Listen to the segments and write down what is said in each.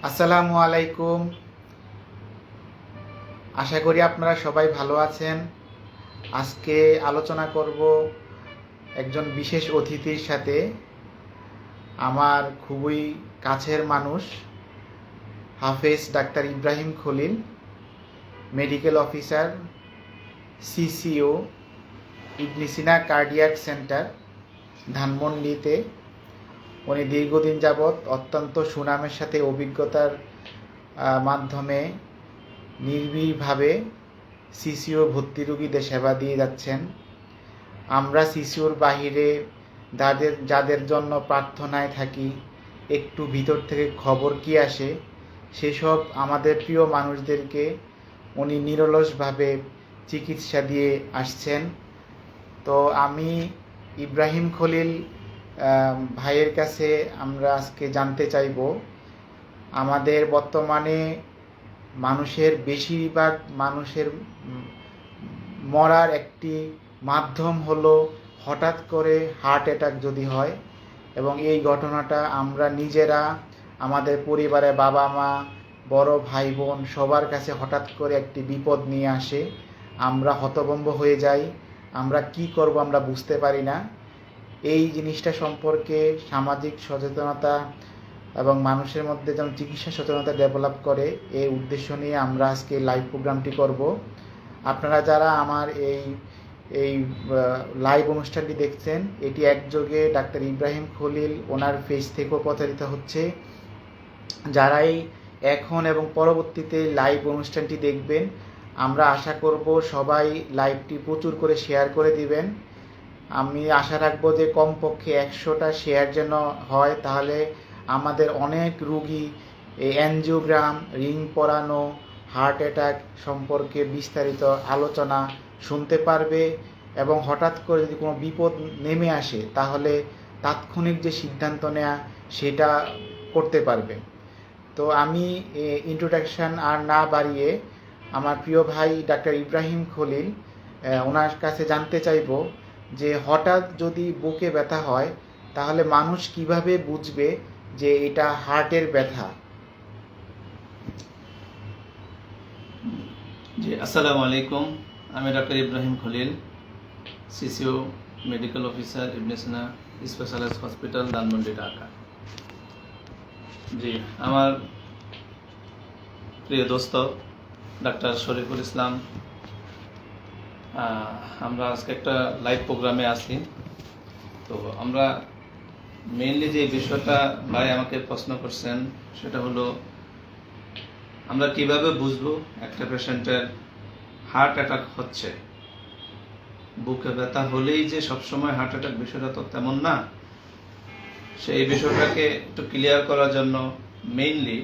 আসসালামু আলাইকুম। আশা করি আপনারা সবাই ভালো আছেন। আজকে আলোচনা করব একজন বিশেষ অতিথির সাথে, আমার খুবই কাছের মানুষ Hafez doctor Ibrahim Khalil, medical officer, CCU, Ibne Sina cardiac centre, ধানমন্ডিতে। উনি দীর্ঘদিন যাবৎ অত্যন্ত সুনামের সাথে অভিজ্ঞতার মাধ্যমে নির্ভীকভাবে সিসিও ভর্তি রোগীদের সেবা দিয়ে যাচ্ছেন। আমরা সিসিওর বাহিরে যাদের জন্য প্রার্থনায় থাকি, একটু ভিতর থেকে খবর কি আসে, সেসব আমাদের প্রিয় মানুষদেরকে উনি নিরলসভাবে চিকিৎসা দিয়ে আসছেন। তো আমি ইব্রাহিম খলিল ভাইয়ের কাছে আমরা আজকে জানতে চাইব, আমাদের বর্তমানে বেশিরভাগ মানুষের মরার একটি মাধ্যম হলো হঠাৎ করে হার্ট অ্যাটাক যদি হয়, এবং এই ঘটনাটা আমরা নিজেরা, আমাদের পরিবারে বাবা মা, বড় ভাই বোন সবার কাছে হঠাৎ করে একটি বিপদ নিয়ে আসে। আমরা হতভম্ব হয়ে যাই, আমরা কি করব আমরা বুঝতে পারি না। এই জিনিসটা সম্পর্কে সামাজিক সচেতনতা এবং মানুষের মধ্যে যেন চিকিৎসা সচেতনতা ডেভেলপ করে, এই উদ্দেশ্য নিয়ে আমরা আজকে লাইভ প্রোগ্রামটি করব। আপনারা যারা আমার এই লাইভ অনুষ্ঠানটি দেখছেন, এটি একযোগে ডাক্তার ইব্রাহিম খলিল ওনার পেজ থেকেও প্রচারিত হচ্ছে। যারাই এখন এবং পরবর্তীতে লাইভ অনুষ্ঠানটি দেখবেন, আমরা আশা করব সবাই লাইভটি প্রচুর করে শেয়ার করে দিবেন। আমি আশা রাখবো যে কমপক্ষে 100টা শেয়ার যেন হয়, তাহলে আমাদের অনেক রুগী এই অ্যানজিওগ্রাম, রিং পরানো, হার্ট অ্যাটাক সম্পর্কে বিস্তারিত আলোচনা শুনতে পারবে, এবং হঠাৎ করে যদি কোনো বিপদ নেমে আসে তাহলে তাৎক্ষণিক যে সিদ্ধান্ত নেওয়া সেটা করতে পারবে। তো আমি ইন্ট্রোডাকশান আর না বাড়িয়ে আমার প্রিয় ভাই ডাক্তার ইব্রাহিম খলিল ওনার কাছে জানতে চাইব যে হঠাৎ যদি বুকে ব্যথা হয় তাহলে মানুষ কিভাবে বুঝবে যে এটা হার্টের ব্যথা। জি, আসসালামু আলাইকুম। আমি doctor Ibrahim Khalil, CCU, medical officer, Ibne Sina specialised hospital, Dhanmondi, Dhaka. জি, আমার প্রিয় দোস্ত ডাক্তার শরীফুল ইসলাম, আমরা আজকে একটা লাইভ প্রোগ্রামে আছি। তো আমরা মেইনলি যে বিষয়টা ভাই আমাকে প্রশ্ন করছেন সেটা হলো, আমরা কিভাবে বুঝবো একটা পেশেন্টের হার্ট অ্যাটাক হচ্ছে। বুকে ব্যথা হলেই যে সবসময় হার্ট অ্যাটাক, বিষয়টা তো তেমন না। সেই বিষয়টাকে একটু ক্লিয়ার করার জন্য মেইনলি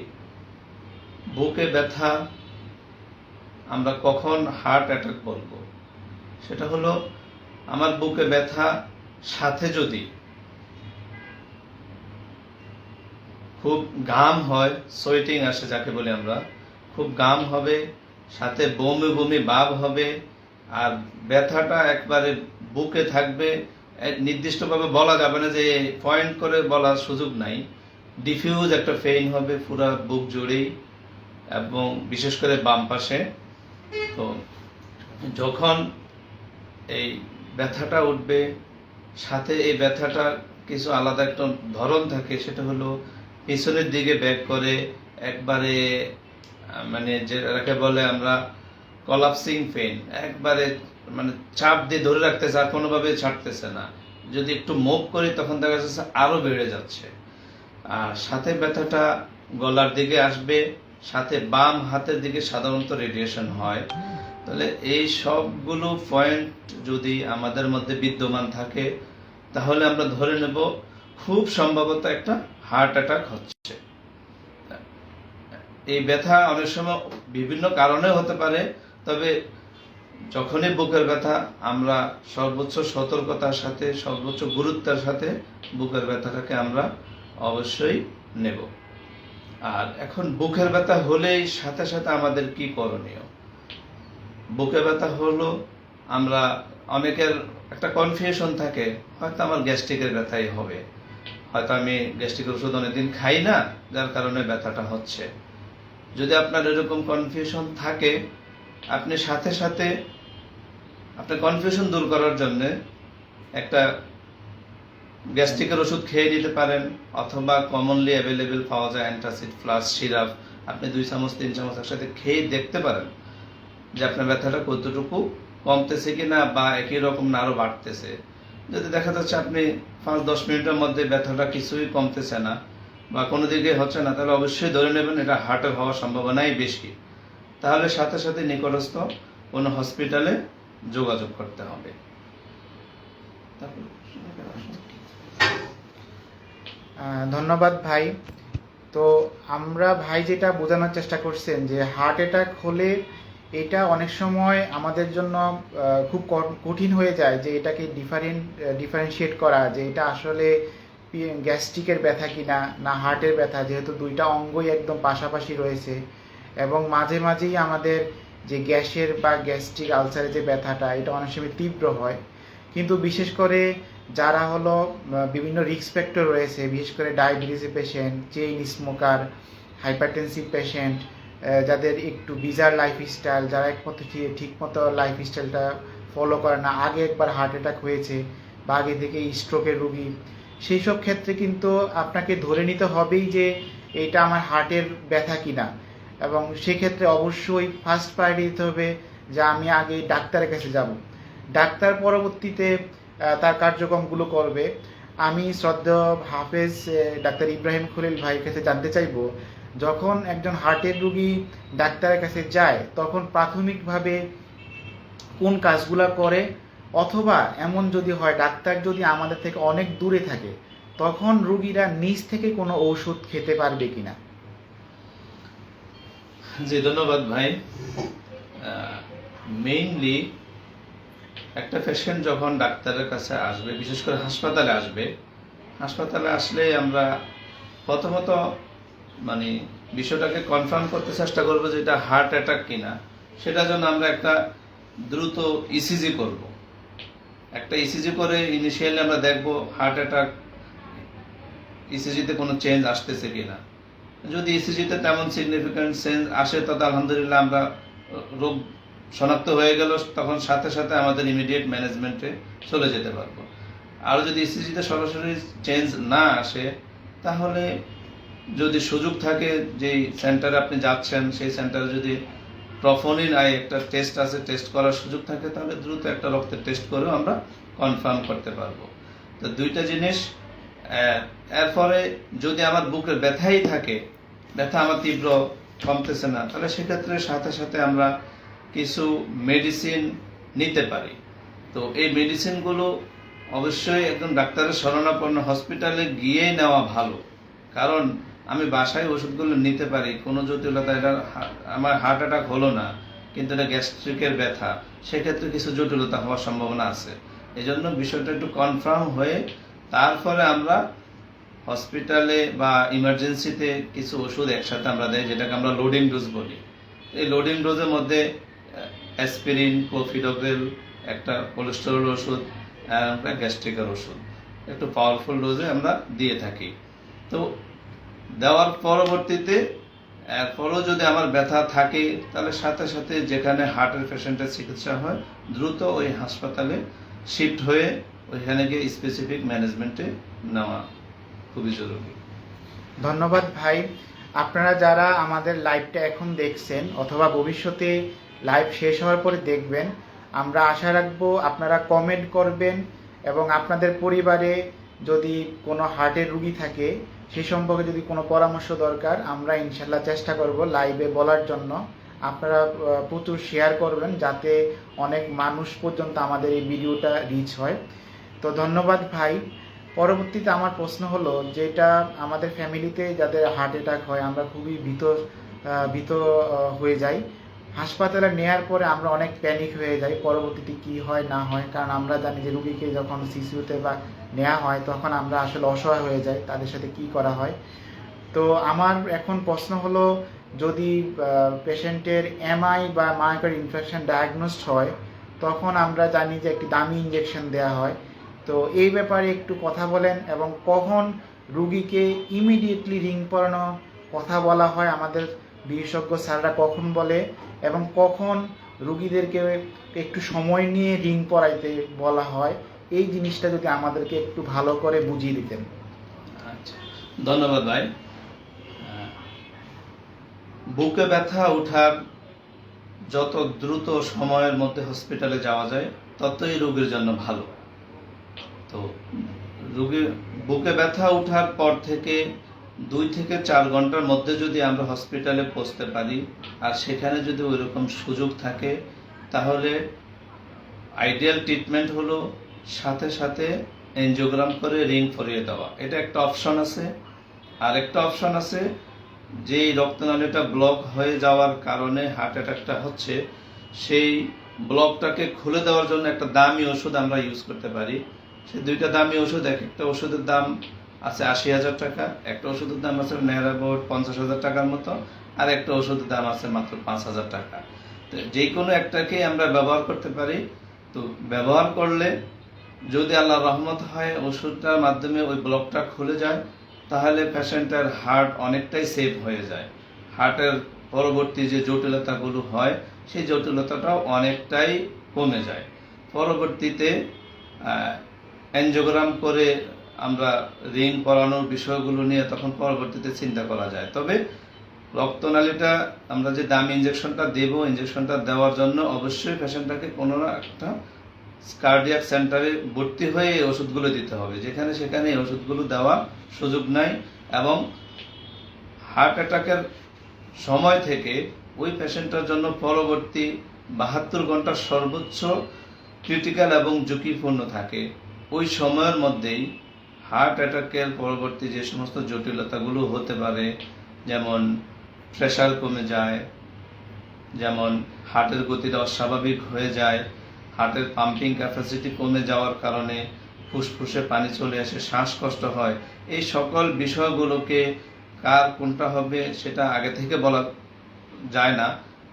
বুকে ব্যথা আমরা কখন হার্ট অ্যাটাক বলবো, সেটা হলো আমার বুকে ব্যথা সাথে যদি খুব ঘাম হয়, সোয়েটিং আসে যাকে বলি আমরা, খুব ঘাম হবে, সাথে বমি বমি ভাব হবে, আর ব্যথাটা একবারে বুকে থাকবে। নির্দিষ্টভাবে বলা যাবে না, যে পয়েন্ট করে বলার সুযোগ নাই। ডিফিউজ একটা পেইন হবে পুরো বুক জুড়েই, এবং বিশেষ করে বাম পাশে। তো যখন এই ব্যথাটা উঠবে, সাথে এই ব্যথাটা কিছু আলাদা একটা ধরন থাকে, সেটা হলো পিছনের দিকে ব্যাক করে একবারে, মানে যেটাকে বলে আমরা কলাপসিং পেইন, একবারে মানে চাপ দিয়ে ধরে রাখতেছে আর কোনোভাবে ছাড়তেছে না। যদি একটু মুভ করি তখন দেখা যাচ্ছে আরো বেড়ে যাচ্ছে। আর সাথে ব্যথাটা গলার দিকে আসবে, সাথে বাম হাতের দিকে সাধারণত রেডিয়েশন হয়। তাহলে এই সবগুলো পয়েন্ট যদি আমাদের মধ্যে বিদ্যমান থাকে, তাহলে আমরা ধরে নেব খুব সম্ভবত একটা হার্ট অ্যাটাক হচ্ছে। এই ব্যথা অনেক সময় বিভিন্ন কারণে হতে পারে, তবে যখনই বুকের ব্যথা, আমরা সর্বোচ্চ সতর্কতার সাথে, সর্বোচ্চ গুরুত্বের সাথে বুকের ব্যথাটাকে আমরা অবশ্যই নেব। আর এখন বুকের ব্যথা হলেই সাথে সাথে আমাদের কি করণীয়? বুকে ব্যথা হলো, আমরা অনেকের একটা কনফিউশন থাকে, হয়তো আমার গ্যাস্ট্রিকের ব্যথাই হবে, হয়তো আমি গ্যাস্ট্রিক ওষুধ অনেকদিন খাই না, যার কারণে ব্যথাটা হচ্ছে। যদি আপনার এরকম কনফিউশন থাকে, আপনি সাথে সাথে আপনার কনফিউশন দূর করার জন্য একটা গ্যাস্ট্রিকের ওষুধ খেয়ে নিতে পারেন, অথবা কমনলি অ্যাভেলেবেল পাওয়া যায় অ্যান্টাসিড প্লাস সিরাপ, আপনি 2 চামচ 3 চামচ একসাথে খেয়ে দেখতে পারেন যে আপনার ব্যথাটা কতটুকু কমতেছে কিনা, বা একই রকম না আরো বাড়তেছে। যদি দেখা যাচ্ছে আপনি 5-10 মিনিটের মধ্যে ব্যথাটা কিছুই কমতেছে না বা কোনো দিকে হচ্ছে না, তাহলে অবশ্যই ধরে নেবেন এটা হার্টের হওয়ার সম্ভাবনাই বেশি। তাহলে সাথে সাথে নিকটস্থ কোনো হসপিটালে যোগাযোগ করতে হবে। ধন্যবাদ ভাই। তো আমরা ভাই যেটা বোঝানোর চেষ্টা করছেন যে হার্ট অ্যাটাক হলে এটা অনেক সময় আমাদের জন্য খুব কঠিন হয়ে যায় যে এটাকে ডিফারেন্সিয়েট করা, যে এটা আসলে গ্যাস্ট্রিকের ব্যথা কিনা না হার্টের ব্যথা, যেহেতু দুইটা অঙ্গই একদম পাশাপাশি রয়েছে। এবং মাঝে মাঝেই আমাদের যে গ্যাসের বা গ্যাস্ট্রিক আলসারের যে ব্যথাটা, এটা অনেক সময় তীব্র হয়। কিন্তু বিশেষ করে যারা হলো বিভিন্ন রিস্ক ফ্যাক্টর রয়েছে, বিশেষ করে diabetes patient, chain smoker, hypertensive patient, যাদের একটু বিজার লাইফস্টাইল, যারা একমাত্র ঠিকমতো লাইফস্টাইলটা ফলো করে না, আগে একবার হার্ট অ্যাটাক হয়েছে বা আগে থেকে স্ট্রোকের রুগী, সেই সব ক্ষেত্রে কিন্তু আপনাকে ধরে নিতে হবেই যে এটা আমার হার্টের ব্যথা কিনা। এবং সেক্ষেত্রে অবশ্যই ফার্স্ট প্রায়োরিটি দিতে হবে যে আমি আগে ডাক্তারের কাছে যাব, ডাক্তার পরবর্তীতে তার কার্যক্রমগুলো করবে। আমি শ্রদ্ধেয় হাফেজ ডাক্তার ইব্রাহিম খলিল ভাইয়ের কাছে জানতে চাইব, যখন একজন হার্টের রুগী ডাক্তারের কাছে যায় তখন প্রাথমিকভাবে কোন কাজগুলো করে, অথবা এমন যদি হয় ডাক্তার যদি আমাদের থেকে অনেক দূরে থাকে তখন রুগীরা নিজ থেকে কোনো ঔষধ খেতে পারবে কিনা? জি, ধন্যবাদ ভাই। মেইনলি একটা পেশেন্ট যখন ডাক্তারের কাছে আসবে, বিশেষ করে হাসপাতালে আসলে আমরা প্রথমত মানে বিষয়টাকে কনফার্ম করতে চেষ্টা করবো যে এটা হার্ট অ্যাটাক কিনা। সেটার জন্য আমরা একটা দ্রুত ইসিজি করব। একটা ইসিজি করে ইনিশিয়ালি আমরা দেখব হার্ট অ্যাটাক ইসিজিতে কোনো চেঞ্জ আসতেছে কিনা। যদি ইসিজিতে তেমন সিগনিফিক্যান্ট চেঞ্জ আসে তাতে আলহামদুলিল্লাহ আমরা রোগ শনাক্ত হয়ে গেল, তখন সাথে সাথে আমাদের ইমিডিয়েট ম্যানেজমেন্টে চলে যেতে পারবো। আর যদি ইসিজিতে সরাসরি চেঞ্জ না আসে, তাহলে যদি সুযোগ থাকে যেই সেন্টারে আপনি যাচ্ছেন সেই সেন্টারে যদি প্রফোনিন একটা টেস্ট আছে, টেস্ট করার সুযোগ থাকে, তাহলে দ্রুত একটা রক্তের টেস্ট করেও আমরা কনফার্ম করতে পারবো। তো দুইটা জিনিস। এরপরে যদি আমার বুকের ব্যথাই থাকে, ব্যথা আমার তীব্র কমতেছে না, তাহলে সেক্ষেত্রে সাথে সাথে আমরা কিছু মেডিসিন নিতে পারি। তো এই মেডিসিনগুলো অবশ্যই একদম ডাক্তারের শরণাপন্ন হসপিটালে গিয়েই নেওয়া ভালো। কারণ আমি বাসায় ওষুধগুলো নিতে পারি, কোনো জটিলতা, এটা আমার হার্ট অ্যাটাক হলো না কিন্তু এটা গ্যাস্ট্রিকের ব্যথা, সেক্ষেত্রে কিছু জটিলতা হওয়ার সম্ভাবনা আছে। এই জন্য বিষয়টা একটু কনফার্ম হয়ে তারপরে আমরা হসপিটালে বা ইমার্জেন্সিতে কিছু ওষুধ একসাথে আমরা দেয়, যেটাকে আমরা লোডিং ডোজ বলি। এই লোডিং ডোজের মধ্যে অ্যাসপিরিন, ক্লোফিডোগ্রেল, একটা কোলেস্টেরল ওষুধ, একটা গ্যাস্ট্রিকের ওষুধ, একটু পাওয়ারফুল ডোজে আমরা দিয়ে থাকি। তো দেওয়ার পরবর্তীতে এরপরও যদি আমার ব্যথা থাকে, তাহলে সাথে সাথে যেখানে হার্টের পেশেন্টের চিকিৎসা হয় দ্রুত ওই হাসপাতালে শিফট হয়ে ওইখানে গিয়ে স্পেসিফিক ম্যানেজমেন্টে নেওয়া খুবই জরুরি। ধন্যবাদ ভাই। আপনারা যারা আমাদের লাইভটা এখন দেখছেন অথবা ভবিষ্যতে লাইভ শেষ হওয়ার পরে দেখবেন, আমরা আশা রাখবো আপনারা কমেন্ট করবেন এবং আপনাদের পরিবারে যদি কোনো হার্টের রুগী থাকে সে সম্পর্কে যদি কোনো পরামর্শ দরকার, আমরা ইনশাল্লাহ চেষ্টা করব লাইভে বলার জন্য। আপনারা প্রচুর শেয়ার করবেন যাতে অনেক মানুষ পর্যন্ত আমাদের এই ভিডিওটা রিচ হয়। তো ধন্যবাদ ভাই। পরবর্তীতে আমার প্রশ্ন হলো, যেটা আমাদের ফ্যামিলিতে যাদের হার্ট অ্যাটাক হয় আমরা খুবই ভীত হয়ে যাই। হাসপাতালে নেওয়ার পরে আমরা অনেক প্যানিক হয়ে যাই, পরবর্তীতে কি হয় না হয়, কারণ আমরা জানি যে রুগীকে যখন সিসিউতে বা নেওয়া হয় তখন আমরা আসলে অসহায় হয়ে যাই, তাদের সাথে কি করা হয়। তো আমার এখন প্রশ্ন হলো, যদি পেশেন্টের এমআই বা মায়োকার্ড ইনফেকশন ডায়াগনোসড হয় তখন আমরা জানি যে একটি দামি ইঞ্জেকশন দেওয়া হয়। তো এই ব্যাপারে একটু কথা বলেন এবং কখন রুগীকে ইমিডিয়েটলি রিং পরানো কথা বলা হয় আমাদের বিশেষজ্ঞ স্যাররা কখন বলে, এবং কখন রুগীদেরকে একটু সময় নিয়ে রিং পরাইতে বলা হয়, এই জিনিসটা যদি আমাদেরকে একটু ভালো করে বুঝিয়ে দিতেন। আচ্ছা, ধন্যবাদ ভাই। বুকে ব্যথা ওঠার যত দ্রুত সময়ের মধ্যে হসপিটালে যাওয়া যায় ততই রোগীর জন্য ভালো। তো রোগীর বুকে ব্যথা ওঠার পর থেকে 2 থেকে 4 ঘন্টার মধ্যে যদি আমরা হসপিটালে পৌঁছতে পারি, আর সেখানে যদি ওইরকম সুযোগ থাকে, তাহলে আইডিয়াল ট্রিটমেন্ট হলো সাথে সাথে এনজিওগ্রাম করে রিং পরিয়ে দেওয়া। এটা একটা অপশন আছে। আর একটা অপশন আছে, যেই রক্তনালীটা ব্লক হয়ে যাওয়ার কারণে হার্ট অ্যাটাকটা হচ্ছে, সেই ব্লকটাকে খুলে দেওয়ার জন্য একটা দামি ওষুধ আমরা ইউজ করতে পারি। সেই 2টা দামি ওষুধ, একটা ওষুধের দাম আছে 80,000 টাকা, একটা ওষুধের দাম আছে নেয়ার অ্যাবাউট 50,000 টাকার মতো, আর একটা ওষুধের দাম আছে মাত্র 5,000 টাকা। তো যে কোনো একটাকেই আমরা ব্যবহার করতে পারি। তো ব্যবহার করলে যদি আল্লাহর রহমত হয়, ওষুধটার মাধ্যমে ওই ব্লকটা খুলে যায়, তাহলে পেশেন্টের হার্ট অনেকটাই সেভ হয়ে যায়। হার্টের পরবর্তী যে জটিলতাগুলো হয়, সেই জটিলতাটাও অনেকটাই কমে যায়। পরবর্তীতে এনজিওগ্রাম করে আমরা রিং পরানোর বিষয়গুলো নিয়ে তখন পরবর্তীতে চিন্তা করা যায়। তবে রক্তনালীটা আমরা যে দামি ইঞ্জেকশনটা দেব, ইঞ্জেকশনটা দেওয়ার জন্য অবশ্যই পেশেন্টটাকে কোনো না একটা কার্ডিয়াক সেন্টারে ভর্তি হয়ে এই ওষুধগুলো দিতে হবে। যেখানে সেখানে এই ওষুধগুলো দেওয়ার সুযোগ নাই, এবং হার্ট অ্যাটাকের সময় থেকে ওই পেশেন্টের জন্য পরবর্তী 72 ঘন্টা সর্বোচ্চ ক্রিটিক্যাল এবং ঝুঁকিপূর্ণ থাকে। ওই সময়ের মধ্যেই হার্ট অ্যাটাকের পরবর্তী যে সমস্ত জটিলতাগুলো হতে পারে, যেমন প্রেশার কমে যায়, যেমন হার্টের গতিটা অস্বাভাবিক হয়ে যায়, হার্টের পাম্পিং ক্যাপাসিটি কমে যাওয়ার কারণে ফুসফুসে পানি চলে আসে, শ্বাসকষ্ট হয়, এই সকল বিষয়গুলোকে কার কোনটা হবে সেটা আগে থেকে বলা যায় না।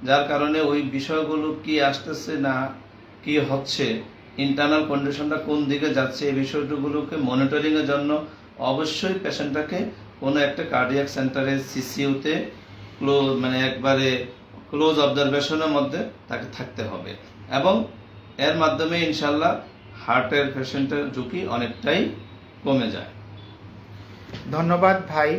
যার কারণে ওই বিষয়গুলো কি আসতেছে না কি হচ্ছে, ইন্টারনাল কন্ডিশনটা কোন দিকে যাচ্ছে, এই বিষয়গুলোকে মনিটরিং এর জন্য অবশ্যই পেশেন্টটাকে কোনো একটা কার্ডিয়াক সেন্টারে সিসিইউতে মানে একবারে ক্লোজ অবজারভেশনের মধ্যে তাকে থাকতে হবে, এবং এর মাধ্যমে ইনশাল্লাহ হার্টের পেশেন্টের ঝুঁকি অনেকটাই কমে যায়। ধন্যবাদ ভাই।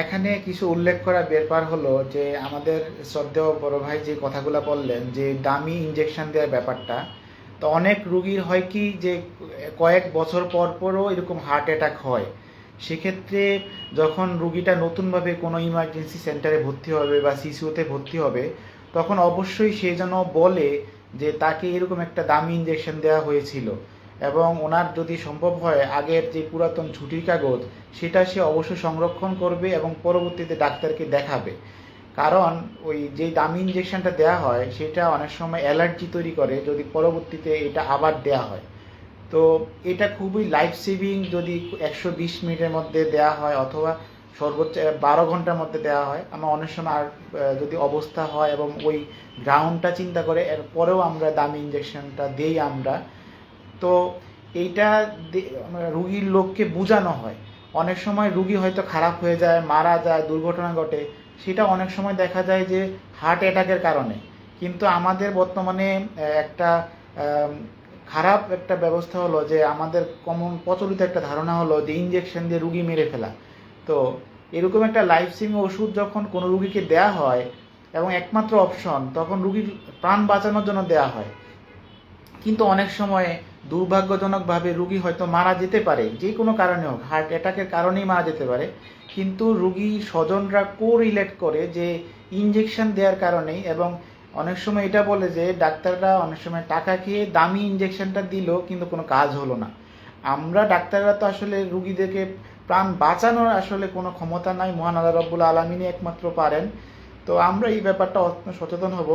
এখানে কিছু উল্লেখ করা ব্যাপার হলো যে আমাদের শ্রদ্ধেয় বড় ভাই যে কথাগুলো বললেন যে দামি ইঞ্জেকশন দেওয়ার ব্যাপারটা, তো অনেক রুগীর হয় কি যে কয়েক বছর পর পরও এরকম হার্ট অ্যাটাক হয়। সেক্ষেত্রে যখন রুগীটা নতুনভাবে কোনো ইমার্জেন্সি সেন্টারে ভর্তি হবে বা সিসিউতে ভর্তি হবে, তখন অবশ্যই সে যেন বলে যে তাকে এরকম একটা দামি ইঞ্জেকশন দেওয়া হয়েছিল, এবং ওনার যদি সম্ভব হয় আগের যে পুরাতন ছুটির কাগজ সেটা সে অবশ্যই সংরক্ষণ করবে এবং পরবর্তীতে ডাক্তারকে দেখাবে। কারণ ওই যে দামি ইঞ্জেকশনটা দেওয়া হয় সেটা অনেক সময় অ্যালার্জি তৈরি করে যদি পরবর্তীতে এটা আবার দেওয়া হয়। তো এটা খুবই লাইফ সেভিং যদি 120 মিনিটের মধ্যে দেওয়া হয় অথবা সর্বোচ্চ 12 ঘন্টার মধ্যে দেওয়া হয়। আমরা অনেক সময় আর যদি অবস্থা হয় এবং ওই গ্রাউন্ডটা চিন্তা করে এরপরেও আমরা দামি ইঞ্জেকশনটা দেই আমরা। তো এইটা রুগীর লোককে বোঝানো হয়। অনেক সময় রুগী হয়তো খারাপ হয়ে যায়, মারা যায়, দুর্ঘটনা ঘটে, সেটা অনেক সময় দেখা যায় যে হার্ট অ্যাটাকের কারণে। কিন্তু আমাদের বর্তমানে একটা খারাপ একটা ব্যবস্থা হলো যে আমাদের কমন প্রচলিত একটা ধারণা হলো যে ইঞ্জেকশন দিয়ে রুগী মেরে ফেলা। তো এরকম একটা লাইফ সেভিং ওষুধ যখন কোনো রুগীকে দেয়া হয় এবং একমাত্র অপশন, তখন রুগীর প্রাণ বাঁচানোর জন্য দেয়া হয়। কিন্তু অনেক সময় দুর্ভাগ্যজনকভাবে রুগী হয়তো মারা যেতে পারে, যে কোনো কারণে হোক, হার্ট অ্যাটাকের কারণেই মারা যেতে পারে, কিন্তু রুগীর স্বজনরা কোরিলেট করে যে ইঞ্জেকশন দেওয়ার কারণেই, এবং অনেক সময় এটা বলে যে ডাক্তাররা অনেক সময় টাকা খেয়ে দামি ইঞ্জেকশনটা দিল কিন্তু কোনো কাজ হলো না। আমরা ডাক্তাররা তো আসলে রুগীদেরকে প্রাণ বাঁচানোর আসলে কোনো ক্ষমতা নাই, মহান আল্লাহ রাব্বুল আলামিনই একমাত্র পারেন। তো আমরা এই ব্যাপারটা সচেতন হব।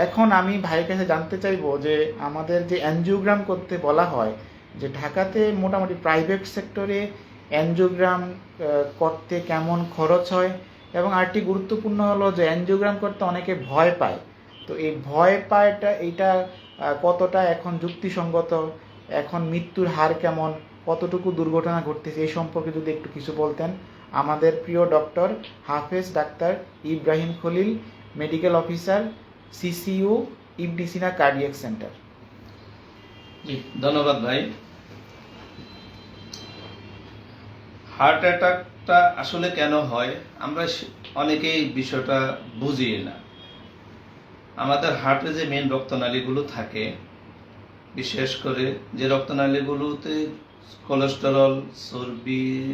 এখন আমি ভাইয়ের কাছে জানতে চাইবো যে আমাদের যে অ্যানজিওগ্রাম করতে বলা হয়, যে ঢাকাতে মোটামুটি প্রাইভেট সেক্টরে অ্যানজিওগ্রাম করতে কেমন খরচ হয়, এবং আরেকটি গুরুত্বপূর্ণ হলো যে অ্যানজিওগ্রাম করতে অনেকে ভয় পায়। তো এই ভয় পায়টা এইটা কতটা এখন যুক্তিসঙ্গত, এখন মৃত্যুর হার কেমন, কতটুকু দুর্ঘটনা ঘটতেছে এই সম্পর্কে যদি একটু কিছু বলতেন। আমাদের প্রিয় doctor Hafez doctor Ibrahim Khalil, medical officer, CCU, Ibne Sina cardiac centre. জি, ধন্যবাদ ভাই। হার্ট অ্যাটাকটা আসলে কেন হয় আমরা অনেকেই বিষয়টা বুঝি না। আমাদের হার্টে যে মেন রক্তনালীগুলো থাকে, বিশেষ করে যে রক্তনালীগুলোতে কোলেস্টেরল চর্বির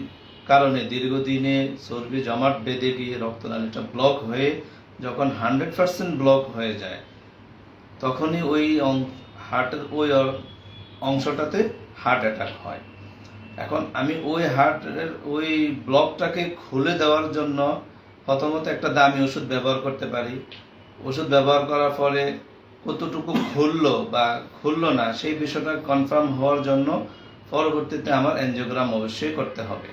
কারণে দীর্ঘদিনে চর্বি জমাট বেঁধে গিয়ে রক্তনালীটা ব্লক হয়ে যখন 100% ব্লক হয়ে যায়, তখনই ওই হার্টের ওই অংশটাতে হার্ট অ্যাটাক হয়। এখন আমি ওই হার্টের ওই ব্লকটাকে খুলে দেওয়ার জন্য প্রথমত একটা দামি ওষুধ ব্যবহার করতে পারি। ওষুধ ব্যবহার করার পরে কতটুকু খুললো বা খুললো না সেই বিষয়টা কনফার্ম হওয়ার জন্য পরবর্তীতে আমার এনজিওগ্রাম অবশ্যই করতে হবে,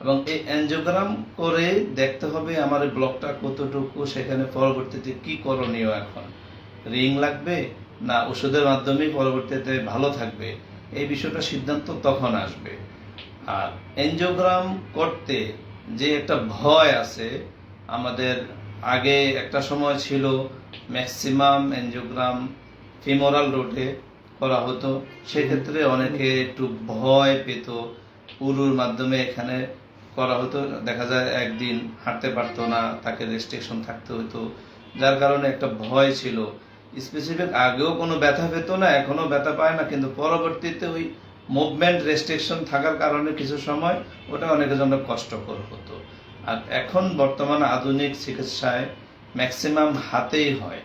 এবং এই এনজিওগ্রাম করে দেখতে হবে আমার এই ব্লকটা কতটুকু, সেখানে পরবর্তীতে কি করণীয়, এখন রিং লাগবে না ওষুধের মাধ্যমেই পরবর্তীতে ভালো থাকবে, এই বিষয়টা সিদ্ধান্ত তখন আসবে। আর এনজিওগ্রাম করতে যে একটা ভয় আছে আমাদের, আগে একটা সময় ছিল ম্যাক্সিমাম এনজিওগ্রাম ফিমোরাল রুটে করা হতো, সেক্ষেত্রে অনেকে একটু ভয় পেত। উরুর মাধ্যমে এখানে করা হতো, দেখা যায় একদিন হাঁটতে পারতো না, তাকে রেস্ট্রিকশন থাকতে হতো, যার কারণে একটা ভয় ছিল। স্পেসিফিক আগেও কোনো ব্যথা পেত না, এখনো ব্যথা পায় না, কিন্তু পরবর্তীতে ওই মুভমেন্ট রেস্ট্রিকশন থাকার কারণে কিছু সময় ওটা অনেকের জন্য কষ্টকর হতো। আর এখন বর্তমান আধুনিক চিকিৎসায় ম্যাক্সিমাম হাতেই হয়,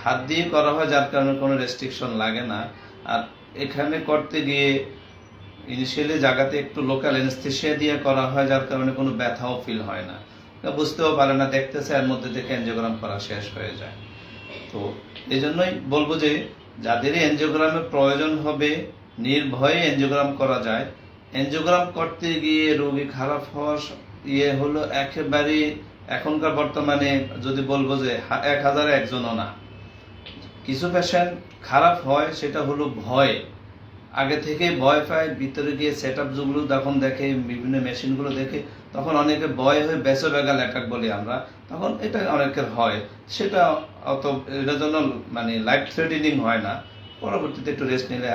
হাত দিয়ে করা হয়, যার কারণে কোনো রেস্ট্রিকশন লাগে না। আর এখানে করতে গিয়ে ইনিশিয়ালি জায়গাতে একটু লোকাল অ্যানেস্থেসিয়া দিয়ে করা হয়, যার কারণে কোনো ব্যথাও ফিল হয় না, বুঝতেও পারে না, দেখতেছে এর মধ্যে থেকে এনজিওগ্রাম করা শেষ হয়ে যায়। তো এই জন্যই বলবো যে যাদেরই এনজিওগ্রামের প্রয়োজন হবে নির্ভয়ে এনজিওগ্রাম করা যায়। এনজিওগ্রাম করতে গিয়ে রোগী খারাপ হওয়ার হলো একেবারে এখনকার বর্তমানে যদি বলবো যে 1000-এ একজনও না। কিছু পেশেন্ট খারাপ হয় সেটা হলো ভয়, আগে থেকে ভয় পায়, ভিতরে গিয়ে সেট আপ যেগুলো যখন দেখে, বিভিন্ন মেশিনগুলো দেখে, তখন অনেকে ভয় হয়ে বেসোভ্যাগাল অ্যাটাক বলি আমরা, তখন এটা অনেকের হয়, সেটা অত এটার জন্য মানে লাইফ থ্রেটেনিং হয় না, পরবর্তীতে একটু রেস্ট নিলে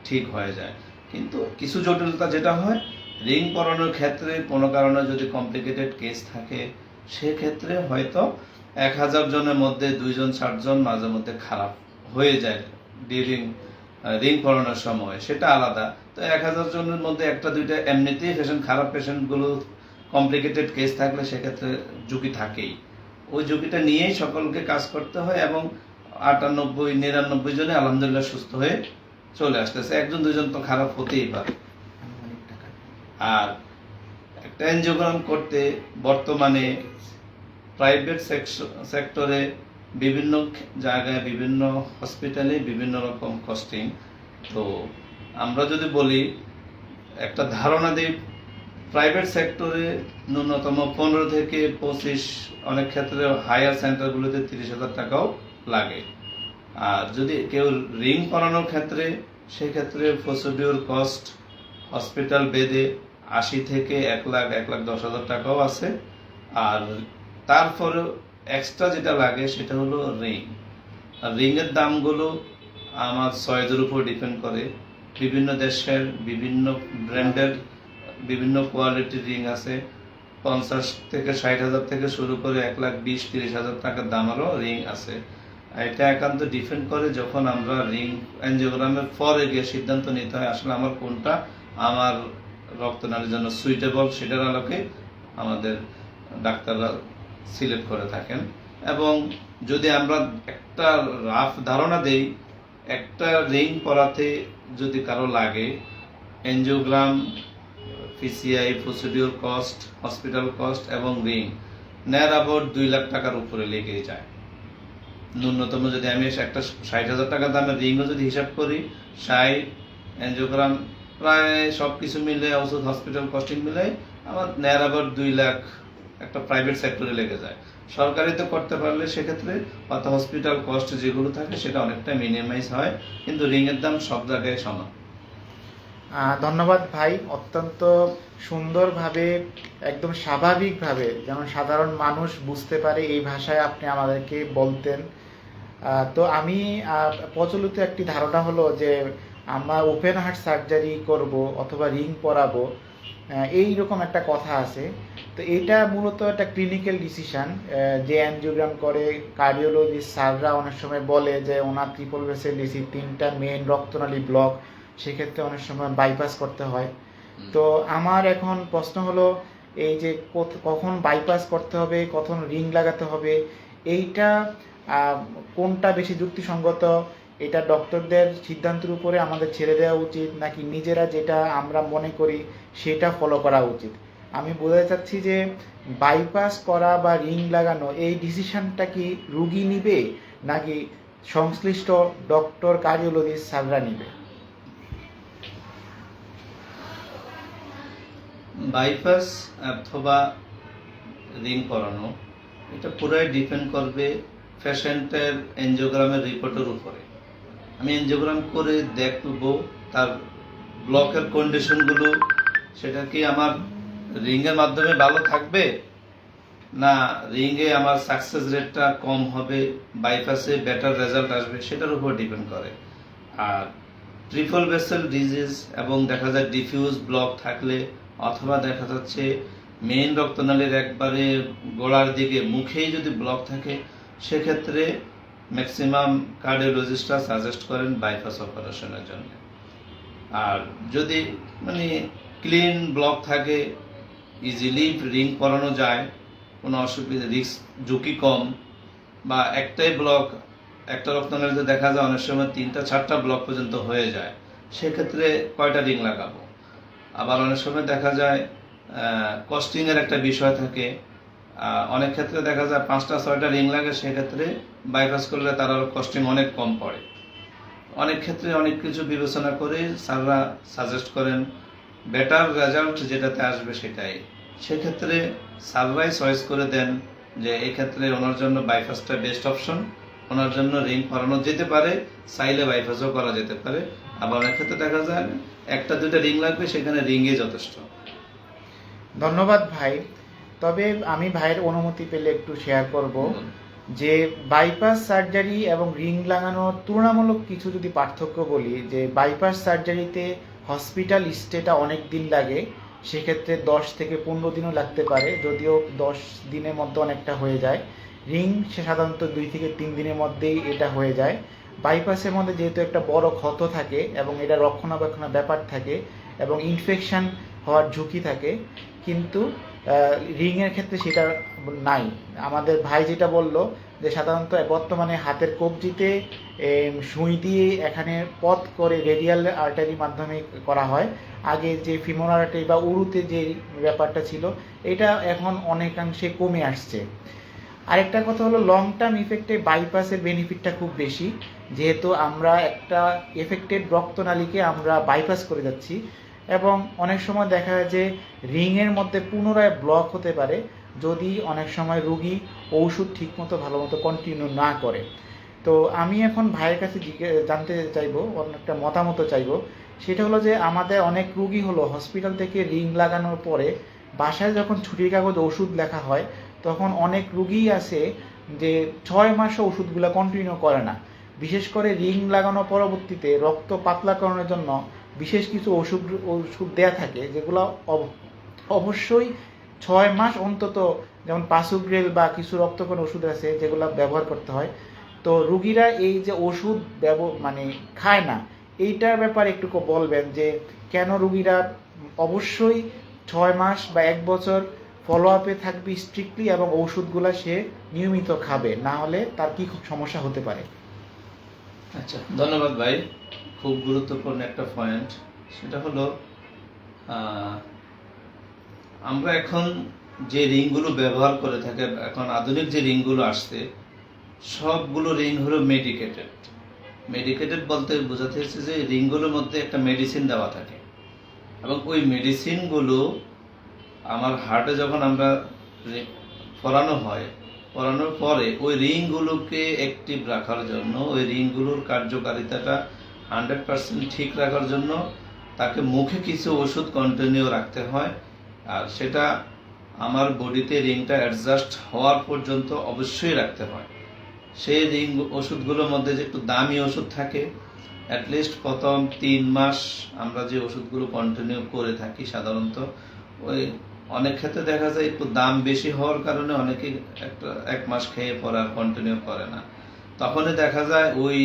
ঠিক হয়ে যায়। কিন্তু কিছু জটিলতা যেটা হয়, রিং পরানোর ক্ষেত্রে কোনো কারণে যদি কমপ্লিকেটেড কেস থাকে, সেক্ষেত্রে হয়তো 1000 জনের মধ্যে 2 জন 4 জন মাঝে মধ্যে খারাপ হয়ে যায় ডিউরিং রিং পরানোর সময়, সেটা আলাদা। তো 1000 জনের মধ্যে 1-2টা এমনিতেই খারাপ পেশেন্টগুলো কমপ্লিকেটেড কেস থাকলে সেক্ষেত্রে ঝুঁকি থাকেই, ওই ঝুঁকিটা নিয়েই সকলকে কাজ করতে হয়, এবং 98-99 জনে আলহামদুলিল্লাহ সুস্থ হয়ে চলে আসতেছে, 1-2 জন তো খারাপ হতেই পারে। আর একটা এনজিওগ্রাম করতে বর্তমানে প্রাইভেট সেক্টরে বিভিন্ন জায়গায়, বিভিন্ন হসপিটালে বিভিন্ন রকম কস্টিং। তো আমরা যদি বলি একটা ধারণা দিই, প্রাইভেট সেক্টরে ন্যূনতম 15 থেকে 25, অনেক ক্ষেত্রে হায়ার সেন্টারগুলোতে 30,000 টাকাও লাগে। আর যদি কেউ রিং করানোর ক্ষেত্রে, সেক্ষেত্রে প্রসিডিউর কস্ট হসপিটাল বেডে 80 থেকে 1 লাখ 1,10,000 টাকাও আছে। আর তারপরে এক্সট্রা যেটা লাগে সেটা হলো রিং। আর রিংয়ের দামগুলো আমার চয়েসের উপর ডিপেন্ড করে। বিভিন্ন দেশের বিভিন্ন ব্র্যান্ডের বিভিন্ন কোয়ালিটির রিং আছে, 50 থেকে 60,000 থেকে শুরু করে 1,20,000-30,000 টাকার দামেরও রিং আছে। এটা একান্ত ডিপেন্ড করে যখন আমরা রিং এনজিওগ্রামের পরে গিয়ে সিদ্ধান্ত নিতে হয় আসলে আমার কোনটা আমার রক্তনালীর জন্য সুইটেবল, সেটার আলোকে আমাদের ডাক্তাররা সিলেক্ট করে থাকেন। এবং যদি আমরা একটা রাফ ধারণা দেই, একটা রিং করাতে যদি কারো লাগে angiogram, PCI, procedure cost, hospital cost এবং রিং নেয়ার অ্যাবাউট 2 লাখ টাকার উপরে লেগে যায় ন্যূনতম। যদি আমি একটা 60,000 টাকা দামের রিংও যদি হিসাব করি, 60 এনজিওগ্রাম প্রায় সব কিছু মিলে, ওষুধ হসপিটাল কস্টিং মিলে আমার নেয়ার অ্যাবাউট 2 লাখ একটা প্রাইভেট সেক্টরে লেগে যায়। সরকারিতে করতে পারলে সেক্ষেত্রে অত হসপিটাল কস্ট যেগুলো থাকে সেটা অনেকটা মিনিমাইজ হয়, কিন্তু রিংয়ের দাম সব জায়গায় সমান। ধন্যবাদ ভাই, অত্যন্ত সুন্দরভাবে, একদম স্বাভাবিকভাবে যেন সাধারণ মানুষ বুঝতে পারে এই ভাষায় আপনি আমাদেরকে বলতেন। তো আমি প্রচলিত একটি ধারণা হলো যে আমরা ওপেন হার্ট সার্জারি করব অথবা রিং পরাবো, এই রকম একটা কথা আছে। তো এটা মূলত একটা ক্লিনিক্যাল ডিসিশন। যে অ্যানজিওগ্রাম করে কার্ডিওলজিস্ট স্যাররা অনেক সময় বলে যে ওনার ট্রিপল ভেসেল ডিসি, 3টা মেইন রক্তনালী ব্লক, সেক্ষেত্রে অনেক সময় বাইপাস করতে হয়। তো আমার এখন প্রশ্ন হলো, এই যে কখন বাইপাস করতে হবে, কখন রিং লাগাতে হবে, এইটা কোনটা বেশি যুক্তিসঙ্গত? এটা ডক্টরদের সিদ্ধান্তের উপরে আমাদের ছেড়ে দেওয়া উচিত, নাকি নিজেরা যেটা আমরা মনে করি সেটা ফলো করা উচিত? আমি বোঝাতে চাচ্ছি যে বাইপাস করা বা রিং লাগানো এই ডিসিশনটা কি রুগী নিবে, নাকি সংশ্লিষ্ট ডক্টর কার্ডিওলজিস্ট স্যাররা নিবে? বাইপাস অথবা রিং করানো এটা পুরাই ডিপেন্ড করবে পেশেন্টের এনজিওগ্রামের রিপোর্টের উপরে। আমি এনজিওগ্রাম করে দেখব তার ব্লকের কন্ডিশনগুলো, সেটা কি আমার রিংয়ের মাধ্যমে ভালো থাকবে, না রিংয়ে আমার সাকসেস রেটটা কম হবে, বাইপাসে বেটার রেজাল্ট আসবে, সেটার উপর ডিপেন্ড করে। আর ট্রিপল ভেসেল ডিজিজ এবং দেখা যায় ডিফিউজ ব্লক থাকলে, অথবা দেখা যাচ্ছে মেইন রক্তনালীর একবারে গোড়ার দিকে মুখেই যদি ব্লক থাকে, সেক্ষেত্রে ম্যাক্সিমাম কার্ডিওলজিস্টরা সাজেস্ট করেন বাইপাস অপারেশনের জন্য। আর যদি মানে ক্লিন ব্লক থাকে, ইজিলি রিং পরানো যায়, কোনো অসুবিধা, রিস্ক ঝুঁকি কম, বা একটাই ব্লক, একটা রক্তনালীতে দেখা যায় অনেক সময় 3টা 4টা ব্লক পর্যন্ত হয়ে যায়, সেক্ষেত্রে কয়টা রিং লাগাবো? আবার অনেক সময় দেখা যায় কস্টিংয়ের একটা বিষয় থাকে, অনেক ক্ষেত্রে দেখা যায় 5টা 6টা রিং লাগে, সেক্ষেত্রে বাইপাস করলে তার কস্টিং অনেক কম পড়ে। অনেক ক্ষেত্রে অনেক কিছু বিবেচনা করে স্যাররা সাজেস্ট করেন বেটার রেজাল্ট যেটাতে আসবে সেটাই। সেক্ষেত্রে স্যাররাই চয়েস করে দেন যে এক্ষেত্রে ওনার জন্য বাইপাসটা বেস্ট অপশন, ওনার জন্য রিং করানো যেতে পারে, চাইলে বাইপাসও করা যেতে পারে। আবার অনেক ক্ষেত্রে দেখা যায় 1টা 2টা রিং লাগবে, সেখানে রিংই যথেষ্ট। ধন্যবাদ ভাই। তবে আমি ভাইয়ের অনুমতি পেলে একটু শেয়ার করব যে বাইপাস সার্জারি এবং রিং লাগানোর তুলনামূলক কিছু যদি পার্থক্য বলি, যে বাইপাস সার্জারিতে হসপিটাল স্টেটা অনেক দিন লাগে, সেক্ষেত্রে 10 থেকে 15 দিনও লাগতে পারে, যদিও 10 দিনের মধ্যে অনেকটা হয়ে যায়। রিং সে সাধারণত 2 থেকে 3 দিনের মধ্যেই এটা হয়ে যায়। বাইপাসের মধ্যে যেহেতু একটা বড় ক্ষত থাকে এবং এটা রক্ষণাবেক্ষণের ব্যাপার থাকে এবং ইনফেকশন হওয়ার ঝুঁকি থাকে, কিন্তু রিংয়ের ক্ষেত্রে সেটা নাই। আমাদের ভাই যেটা বললো যে সাধারণত বর্তমানে হাতের কবজিতে সুই দিয়ে এখানে পথ করে রেডিয়াল আর্টারি মাধ্যমে করা হয়। আগে যে ফিমোরাল আর্টারি বা উরুতে যে ব্যাপারটা ছিল, এটা এখন অনেকাংশে কমে আসছে। আরেকটা কথা হলো, লং টার্ম ইফেক্টে বাইপাসের বেনিফিটটা খুব বেশি, যেহেতু আমরা একটা এফেক্টেড রক্তনালীকে আমরা বাইপাস করে যাচ্ছি, এবং অনেক সময় দেখা যায় যে রিংয়ের মধ্যে পুনরায় ব্লক হতে পারে যদি অনেক সময় রুগী ওষুধ ঠিকমতো ভালো মতো কন্টিনিউ না করে। তো আমি এখন ভাইয়ের কাছে জানতে চাইবো, অনেকটা মতামত চাইবো। সেটা হলো যে আমাদের অনেক রুগী হলো হসপিটাল থেকে রিং লাগানোর পরে বাসায় যখন ছুটির কাগজ ওষুধ লেখা হয়, তখন অনেক রুগী আছে যে 6 মাসও ওষুধগুলো কন্টিনিউ করে না। বিশেষ করে রিং লাগানোর পরবর্তীতে রক্ত পাতলাকরণের জন্য বিশেষ কিছু ওষুধ দেয়া থাকে, যেগুলো অবশ্যই 6 মাস অন্তত, যেমন পাসুগ্রেল বা কিছু রক্তকরণ ওষুধ আছে যেগুলো ব্যবহার করতে হয়। তো রুগীরা এই যে ওষুধ মানে খায় না, এইটার ব্যাপারে একটু বলবেন যে কেন রুগীরা অবশ্যই 6 মাস বা 1 বছর ফলো আপে থাকবে স্ট্রিক্টলি, এবং ওষুধগুলা সে নিয়মিত খাবে, না হলে তার কি সমস্যা হতে পারে? আচ্ছা, ধন্যবাদ ভাই। খুব গুরুত্বপূর্ণ একটা পয়েন্ট। সেটা হলো আমরা এখন যে রিংগুলো ব্যবহার করে থাকি, এখন আধুনিক যে রিংগুলো আসছে, সবগুলো রিং হলো মেডিকেটেড। মেডিকেটেড বলতে বোঝাতে হচ্ছে যে রিংগুলোর মধ্যে একটা মেডিসিন দেওয়া থাকে, এবং ওই মেডিসিনগুলো আমার হার্টে যখন আমরা পরানো হয়, পরানোর পরে ওই রিংগুলোকে অ্যাক্টিভ রাখার জন্য, ওই রিংগুলোর কার্যকারিতাটা 100% ঠিক রাখার জন্য তাকে মুখে কিছু ওষুধ কন্টিনিউ রাখতে হয়, আর সেটা আমার বডিতে রিংটা অ্যাডজাস্ট হওয়ার পর্যন্ত অবশ্যই রাখতে হয়। সেই রিং ওষুধগুলোর মধ্যে যে একটু দামি ওষুধ থাকে, অ্যাটলিস্ট প্রথম 3 মাস আমরা যে ওষুধগুলো কন্টিনিউ করে থাকি সাধারণত, ওই অনেক ক্ষেত্রে দেখা যায় একটু দাম বেশি হওয়ার কারণে অনেকে 1 মাস খেয়ে পরে আর কন্টিনিউ করে না। তখনই দেখা যায় ওই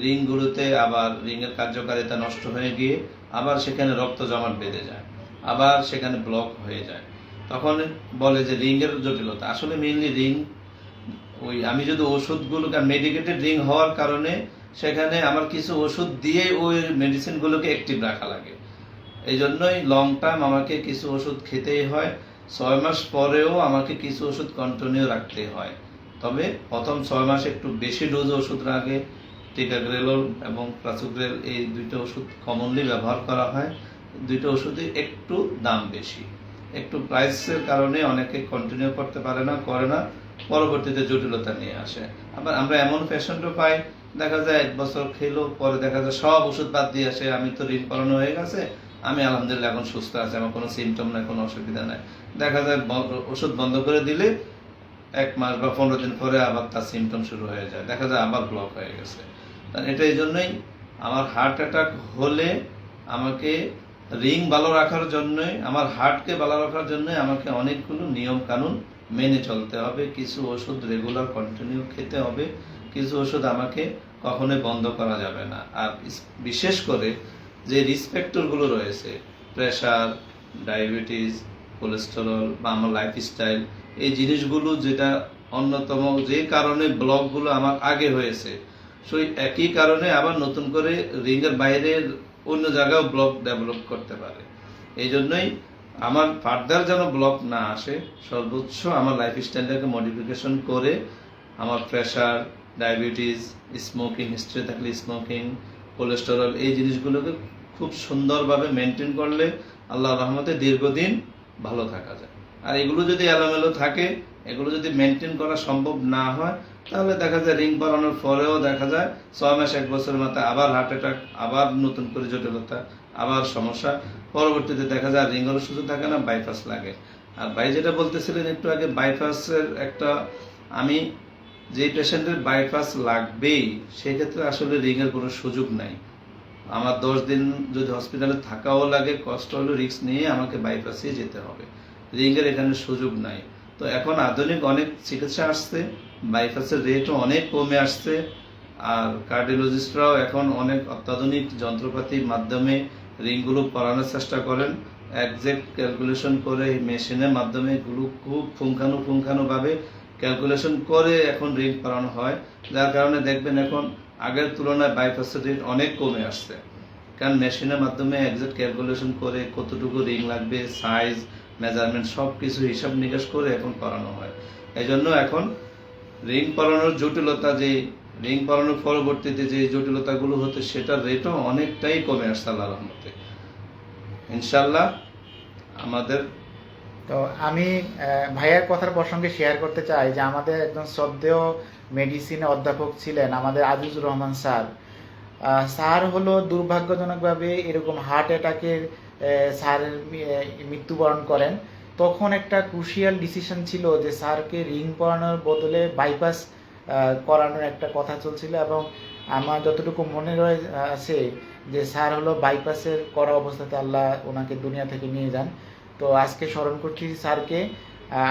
রিংগুলোতে আবার রিংয়ের কার্যকারিতা নষ্ট হয়ে গিয়ে আবার সেখানে রক্ত জমাট বেঁধে যায়, আবার সেখানে ব্লক হয়ে যায়। তখন বলে যে রিংয়ের জটিলতা। আসলে মেইনলি রিং, ওই আমি যদি ওষুধগুলো, মেডিকেটেড রিং হওয়ার কারণে সেখানে আমার কিছু ওষুধ দিয়ে ওই মেডিসিনগুলোকে অ্যাক্টিভ রাখা লাগে। এই জন্যই লং টার্ম আমাকে কিছু ওষুধ খেতেই হয়। 6 মাস পরেও আমাকে কিছু ওষুধ কন্টিনিউ রাখতে হয়। তবে প্রথম 6 মাস একটু বেশি ডোজ ওষুধ লাগে। টিকাগ্রেলল এবং প্রাসুগ্রেল, এই দুইটা ওষুধ কমনলি ব্যবহার করা হয়। দুইটা ওষুধই একটু দাম বেশি, একটু প্রাইসের কারণে অনেকে কন্টিনিউ করতে পারে না, করে না, পরবর্তীতে জটিলতা নিয়ে আসে। আবার আমরা এমন পেশেন্টও পাই, দেখা যায় 1 বছর খেলো, পরে দেখা যায় সব ওষুধ বাদ দিয়ে আসে, আমি তো ঋণ করানো হয়ে গেছে, আমি আলহামদুলিল্লাহ এখন সুস্থ আছি, আমার কোনো সিমটম নাই, কোনো অসুবিধা নাই। দেখা যায় ওষুধ বন্ধ করে দিলে 1 মাস বা 15 দিন পরে আবার তার সিমটম শুরু হয়ে যায়, দেখা যায় আবার ব্লক হয়ে গেছে। এটা এই জন্যই আমার হার্ট অ্যাটাক হলে আমাকে রিং ভালো রাখার জন্যই, আমার হার্টকে ভালো রাখার জন্যই আমাকে অনেকগুলো নিয়ম কানুন মেনে চলতে হবে। কিছু ওষুধ রেগুলার কন্টিনিউ খেতে হবে, কিছু ওষুধ আমাকে কখনোই বন্ধ করা যাবে না। আর বিশেষ করে যে রিস্ক ফ্যাক্টরগুলো রয়েছে, প্রেশার, ডায়াবেটিস, কোলেস্টেরল বা আমার লাইফস্টাইল, এই জিনিসগুলো যেটা অন্যতম, যে কারণে ব্লকগুলো আমার আগে হয়েছে, সেই একই কারণে আবার নতুন করে রিংয়ের বাইরে অন্য জায়গায় ব্লক ডেভেলপ করতে পারে। এই জন্যই আমার ফার্দার যেন ব্লক না আসে, সর্বোচ্চ আমার লাইফস্টাইলটাকে মডিফিকেশন করে আমার প্রেশার, ডায়াবেটিস, স্মোকিং হিস্ট্রি থাকলে স্মোকিং, কোলেস্টেরল, এই জিনিসগুলোকে খুব সুন্দরভাবে মেনটেন করলে আল্লাহর রহমতে দীর্ঘদিন ভালো থাকা যায়। আর এগুলো যদি এলোমেলো থাকে, এগুলো যদি মেনটেন করা সম্ভব না হয়, তাহলে দেখা যায় রিং বাড়ানোর পরেও দেখা যায় 6 মাস 1 বছরের মাথায় আবার হার্ট অ্যাটাক, আবার নতুন করে জটিলতা, আবার সমস্যা। পরবর্তীতে দেখা যায় রিংয়েরও সুযোগ থাকে না, বাইপাস লাগে। আর ভাই যেটা বলতেছিলেন একটু আগে, বাইপাসের একটা, আমি যে পেশেন্টের বাইপাস লাগবেই সেক্ষেত্রে আসলে রিংয়ের কোনো সুযোগ নাই। আমার 10 দিন যদি হসপিটালে থাকাও লাগে, কষ্ট হলে রিস্ক নিয়ে আমাকে বাইপাসে যেতে হবে, রিংয়ের এখানে সুযোগ নাই। তো এখন আধুনিক অনেক চিকিৎসা আসছে, বাইপাসের রেটও অনেক কমে আসছে। আর কার্ডিওলজিস্টরাও এখন অনেক অত্যাধুনিক যন্ত্রপাতির মাধ্যমে রিংগুলো পরানোর চেষ্টা করেন, একজ্যাক্ট ক্যালকুলেশন করে মেশিনের মাধ্যমে এগুলো খুব পুঙ্খানুপুঙ্খানুভাবে ক্যালকুলেশন করে এখন রিং পরানো হয়। যার কারণে দেখবেন এখন আগের তুলনায় বাইপাসের রেট অনেক কমে আসছে, কারণ মেশিনের মাধ্যমে একজ্যাক্ট ক্যালকুলেশন করে কতটুকু রিং লাগবে, সাইজ, মেজারমেন্ট সব কিছু হিসাব নিকাশ করে এখন পরানো হয়। এই জন্য এখন রিং পরানোর জটিলতা, যে রিং পরানোর পরবর্তীতে যে জটিলতাগুলো হতো, সেটার রেটও অনেকটাই কমে আসছে আল্লাহর রহমতে। ইনশাল্লাহ আমাদের। তো আমি ভাইয়ার কথার প্রসঙ্গে শেয়ার করতে চাই যে আমাদের একজন শ্রদ্ধেয় মেডিসিনে অধ্যাপক ছিলেন আমাদের আজিজুর রহমান স্যার। স্যার হলো দুর্ভাগ্যজনকভাবে এরকম হার্ট অ্যাটাকের স্যারের মৃত্যুবরণ করেন। তখন একটা ক্রুশিয়াল ডিসিশন ছিল যে স্যারকে রিং পরানোর বদলে বাইপাস করানোর একটা কথা চলছিল, এবং আমার যতটুকু মনে আছে যে স্যার হলো বাইপাসের করা অবস্থাতে আল্লাহ ওনাকে দুনিয়া থেকে নিয়ে যান। তো আজকে স্মরণ করছি স্যারকে,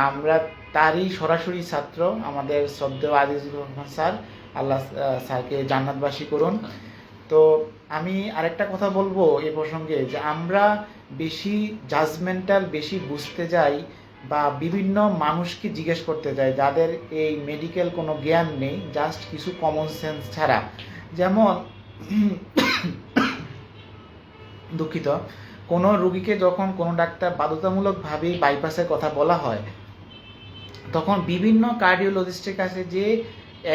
আমরা তারই সরাসরি ছাত্র, আমাদের শ্রদ্ধেয় আজিজুর রহমান স্যার, আল্লাহ স্যারকে জান্নাতবাসী করুন। তো আমি আরেকটা কথা বলবো এই প্রসঙ্গে, যে আমরা বেশি জাজমেন্টাল, বেশি বুঝতে যাই বা বিভিন্ন মানুষকে জিজ্ঞেস করতে যাই যাদের এই মেডিকেল কোনো জ্ঞান নেই, জাস্ট কিছু কমন সেন্স ছাড়া। যেমন দুঃখিত, কোনো রুগীকে যখন কোনো ডাক্তার বাধ্যতামূলকভাবেই বাইপাসের কথা বলা হয়, তখন বিভিন্ন কার্ডিওলজিস্টের কাছে যে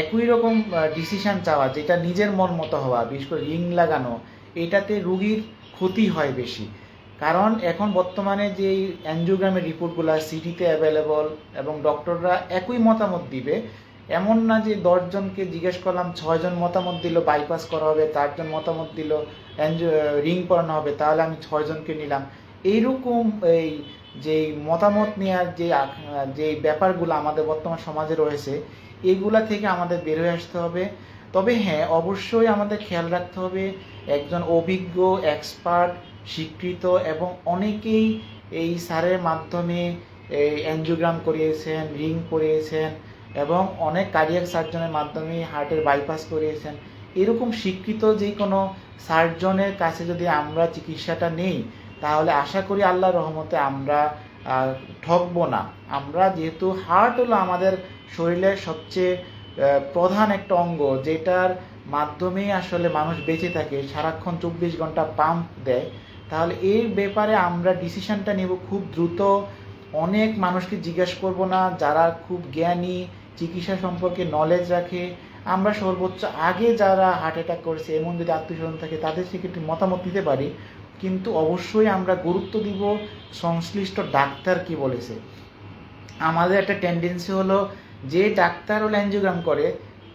একই রকম ডিসিশন চাওয়া, যেটা নিজের মন মতো হওয়া, বিশেষ করে রিং লাগানো, এটাতে রুগীর ক্ষতি হয় বেশি। কারণ এখন বর্তমানে যে অ্যানজিওগ্রামের রিপোর্টগুলো সিটিতে অ্যাভেলেবল এবং ডক্টররা একই মতামত দিবে, এমন না যে 10 জনকে জিজ্ঞেস করলাম, 6 জন মতামত দিল বাইপাস করা হবে, 4 জন মতামত দিল রিং পরানো হবে, তাহলে আমি 6 জনকে নিলাম। এইরকম এই যে মতামত নেওয়ার যে ব্যাপারগুলো আমাদের বর্তমান সমাজে রয়েছে, এইগুলা থেকে আমাদের বের হয়ে আসতে হবে। তবে হ্যাঁ, অবশ্যই আমাদের খেয়াল রাখতে হবে একজন অভিজ্ঞ এক্সপার্ট স্বীকৃত এবং অনেকেই এই স্যারের মাধ্যমে এই অ্যাঞ্জিওগ্রাম করিয়েছেন, রিং করিয়েছেন এবং অনেক কার্ডিয়াক সার্জনের মাধ্যমে হার্টের বাইপাস করিয়েছেন। এরকম স্বীকৃত যে কোনো সার্জনের কাছে যদি আমরা চিকিৎসাটা নেই, তাহলে আশা করি আল্লাহর রহমতে আমরা ঠকবো না। আমরা যেহেতু হার্ট হলো আমাদের শরীরের সবচেয়ে প্রধান একটা অঙ্গ, যেটার মাধ্যমেই আসলে মানুষ বেঁচে থাকে, সারাক্ষণ 24 ঘন্টা পাম্প দেয়, তাহলে এই ব্যাপারে আমরা ডিসিশনটা নেব খুব দ্রুত। অনেক মানুষকে জিজ্ঞেস করব না, যারা খুব জ্ঞানী, চিকিৎসা সম্পর্কে নলেজ রাখে। আমরা সর্বোচ্চ আগে যারা হার্ট অ্যাটাক করেছে এমন যদি আত্মীয়স্বজন থাকে তাদের থেকে একটু মতামত দিতে পারি, কিন্তু অবশ্যই আমরা গুরুত্ব দিব সংশ্লিষ্ট ডাক্তার কি বলেছে। আমাদের একটা টেন্ডেন্সি হলো যে ডাক্তার হলো অ্যাঞ্জিওগ্রাম করে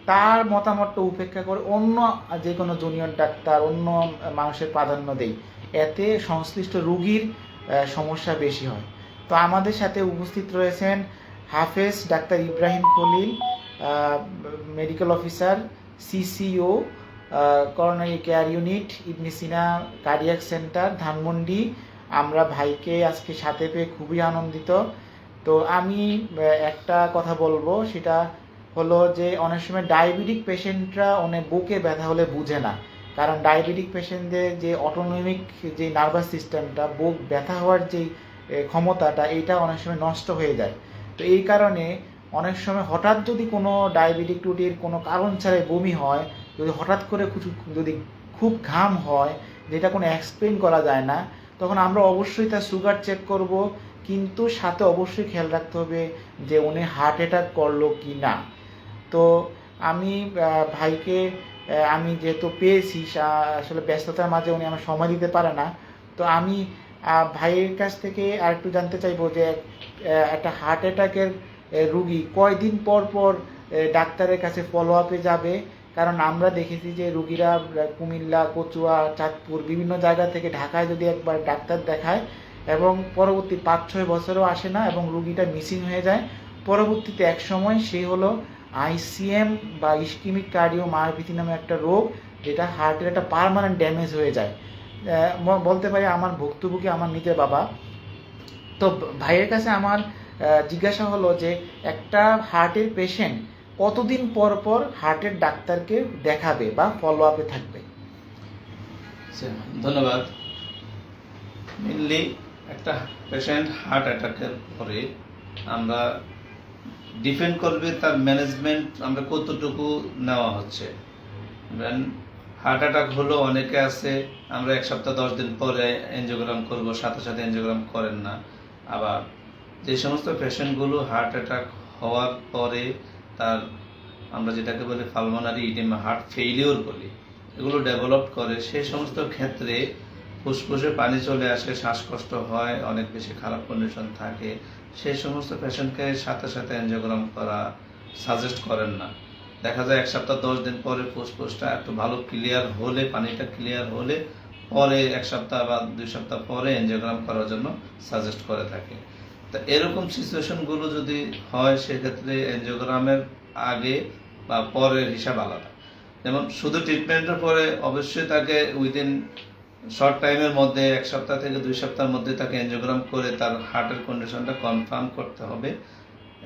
তার মতামতটা উপেক্ষা করে অন্য যে কোনো জুনিয়র ডাক্তার, অন্য মানুষের প্রাধান্য দেই, এতে সংশ্লিষ্ট রুগীর সমস্যা বেশি হয়। তো আমাদের সাথে উপস্থিত রয়েছেন Hafez doctor Ibrahim Khalil, medical officer, CCU, coronary care unit, Ibne Sina cardiac centre, Dhanmondi. আমরা ভাইকে আজকে সাথে পেয়ে খুবই আনন্দিত। তো আমি একটা কথা বলবো, সেটা হলো যে অনেক সময় ডায়াবেটিক পেশেন্টরা অনেক বুকে ব্যথা হলে বুঝে না, কারণ ডায়াবেটিক পেশেন্টদের যে অটোনমিক যে নার্ভাস সিস্টেমটা, বুক ব্যথা হওয়ার যে ক্ষমতাটা, এইটা অনেক সময় নষ্ট হয়ে যায়। তো এই কারণে অনেক সময় হঠাৎ যদি কোনো ডায়াবেটিক রুগীর কোনো কারণ ছাড়াই বমি হয়, যদি হঠাৎ করে যদি খুব ঘাম হয় যেটা কোনো এক্সপ্লেন করা যায় না, তখন আমরা অবশ্যই তার সুগার চেক করব, কিন্তু সাথে অবশ্যই খেয়াল রাখতে হবে যে উনি হার্ট অ্যাটাক করলো কি না। তো আমি ভাইকে আমি যেহেতু পেয়েছি, আসলে ব্যস্ততার মাঝে উনি আমার সময় দিতে পারে না, তো আমি ভাইয়ের কাছ থেকে আর একটু জানতে চাইবো যে একটা হার্ট অ্যাটাকের রুগী কয়দিন পর পর ডাক্তারের কাছে ফলো আপে যাবে। কারণ আমরা দেখেছি যে রুগীরা কুমিল্লা, কচুয়া, চাঁদপুর বিভিন্ন জায়গা থেকে ঢাকায় যদি একবার ডাক্তার দেখায় এবং পরবর্তী 5-6 বছরও আসে না এবং রুগীটা মিসিং হয়ে যায়, পরবর্তীতে এক সময় সে হলো আইসিএম বা ইস্কিমিক কার্ডিওমায়োপ্যাথি নামে একটা রোগ, যেটা হার্টের একটা পার্মানেন্ট ড্যামেজ হয়ে যায়। বলতে পারি আমার ভুক্তভোগী আমার নিজের বাবা। তো ভাইয়ের কাছে আমার জিজ্ঞাসা হলো যে একটা হার্টের পেশেন্ট কতদিন পর পর হার্টের ডাক্তারকে দেখাবে বা ফলো আপে থাকবে? ধন্যবাদ। মেনলি একটা পেশেন্ট হার্ট অ্যাটাকের পরে আমরা ডিপেন্ড করবে তার ম্যানেজমেন্ট আমরা কতটুকু নেওয়া হচ্ছে। হার্ট অ্যাটাক হলো অনেকে আছে আমরা 1 সপ্তাহ 10 দিন পরে এনজিওগ্রাম করব, সাথে সাথে এনজিওগ্রাম করেন না। আবার যে সমস্ত পেশেন্টগুলো হার্ট অ্যাটাক হওয়ার পরে তার আমরা যেটাকে বলি পালমোনারি ইডিমা, হার্ট ফেইলিওর বলি, এগুলো ডেভেলপ করে, সেই সমস্ত ক্ষেত্রে ফুসফুসে পানি চলে আসে, শ্বাসকষ্ট হয়, অনেক বেশি খারাপ কন্ডিশন থাকে, সেই সমস্ত পেশেন্টকে সাথে সাথে এনজিওগ্রাম করা সাজেস্ট করেন না। দেখা যায় 1 সপ্তাহ 10 দিন পরে ফুসফুসটা একটু ভালো ক্লিয়ার হলে, পানিটা ক্লিয়ার হলে পরে 1 সপ্তাহ বা 2 সপ্তাহ পরে এনজিওগ্রাম করার জন্য সাজেস্ট করে থাকে। তা এরকম সিচুয়েশনগুলো যদি হয় সেক্ষেত্রে এনজিওগ্রামের আগে বা পরের হিসাব আলাদা। যেমন শুধু ট্রিটমেন্টের পরে অবশ্যই তাকে উইদিন শর্ট টাইমের মধ্যে 1 সপ্তাহ থেকে 2 সপ্তাহের মধ্যে তাকে এনজিওগ্রাম করে তার হার্টের কন্ডিশনটা কনফার্ম করতে হবে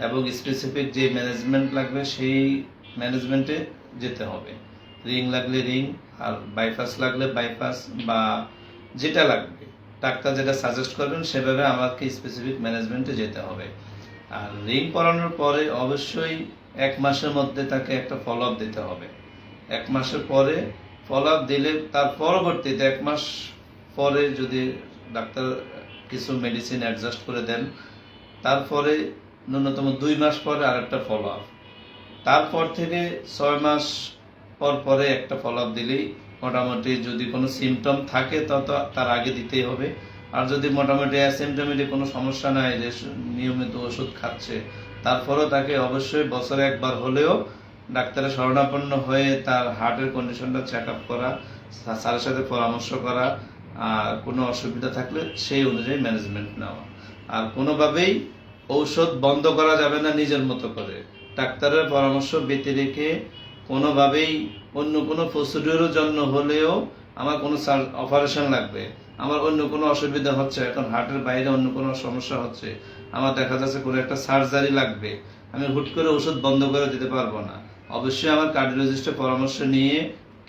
এবং স্পেসিফিক যে ম্যানেজমেন্ট লাগবে সেই ম্যানেজমেন্টে যেতে হবে। রিং লাগলে রিং, আর বাইপাস লাগলে বাইপাস, বা যেটা লাগবে ডাক্তার যেটা সাজেস্ট করবেন সেভাবে আমাকে স্পেসিফিক ম্যানেজমেন্টে যেতে হবে। আর রিং পরানোর পরে অবশ্যই 1 মাসের মধ্যে তাকে একটা ফলো আপ দিতে হবে। 1 মাসের পরে ফলো আপ দিলে তার পরবর্তীতে 1 মাস পরে যদি ডাক্তার কিছু মেডিসিন অ্যাডজাস্ট করে দেন, তারপরে ন্যূনতম 2 মাস পরে আরেকটা ফলো আপ, তারপর থেকে 6 মাস পর পরে একটা ফলো আপ দিলেই মোটামুটি, যদি কোনো সিমটম থাকে তত তার আগে দিতেই হবে, আর যদি মোটামুটি অ্যাসিমটোমেটিক কোনো সমস্যা নাই, যে নিয়মিত ওষুধ খাচ্ছে, তারপরেও তাকে অবশ্যই বছরে একবার হলেও ডাক্তারের শরণাপন্ন হয়ে তার হার্টের কন্ডিশনটা চেক আপ করা, স্যারের সাথে পরামর্শ করা, আর কোনো অসুবিধা থাকলে সেই অনুযায়ী ম্যানেজমেন্ট নেওয়া। আর কোনোভাবেই ঔষধ বন্ধ করা যাবে না নিজের মতো করে। ডাক্তারের পরামর্শ ব্যতি রেখে কোনোভাবেই অন্য কোনো প্রসিডিউরের জন্য হলেও আমার কোনো অপারেশন লাগবে, আমার অন্য কোনো অসুবিধা হচ্ছে, এখন হার্টের বাইরে অন্য কোনো সমস্যা হচ্ছে, আমার দেখা যাচ্ছে কোনো একটা সার্জারি লাগবে, আমি হুট করে ওষুধ বন্ধ করে দিতে পারবো না। অবশ্যই আমার কার্ডিওলজিস্টের পরামর্শ নিয়ে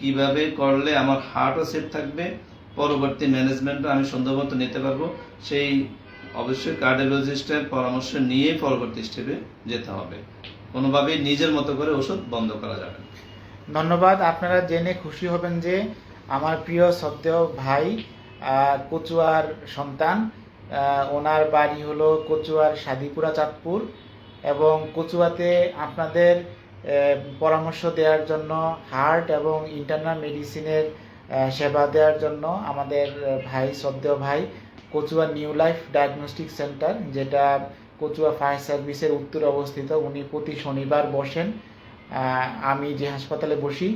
কিভাবে করলে আমার হার্টও সেফ থাকবে, পরবর্তী ম্যানেজমেন্টও আমি সুন্দরমতো নিতে পারবো, সেই অবশ্যই কার্ডিওলজিস্টের পরামর্শ নিয়ে পরবর্তী স্টেপে যেতে হবে। কোনোভাবেই নিজের মতো করে ওষুধ বন্ধ করা যাবে না। ধন্যবাদ। আপনারা জেনে খুশি হবেন যে আমার প্রিয় শ্রদ্ধেয় ভাই কচুয়ার সন্তান, ওনার বাড়ি হলো কচুয়ার সাদিপুরা চাঁদপুর, এবং কচুয়াতে আপনাদের পরামর্শ দেওয়ার জন্য, হার্ট এবং ইন্টারনাল মেডিসিনের সেবা দেওয়ার জন্য আমাদের ভাই, শ্রদ্ধেয় ভাই, Kachua new life diagnostic centre, যেটা কচুয়া ফায়ার সার্ভিসের উত্তরে অবস্থিত, উনি প্রতি শনিবার বসেন। আমি যে হাসপাতালে বসি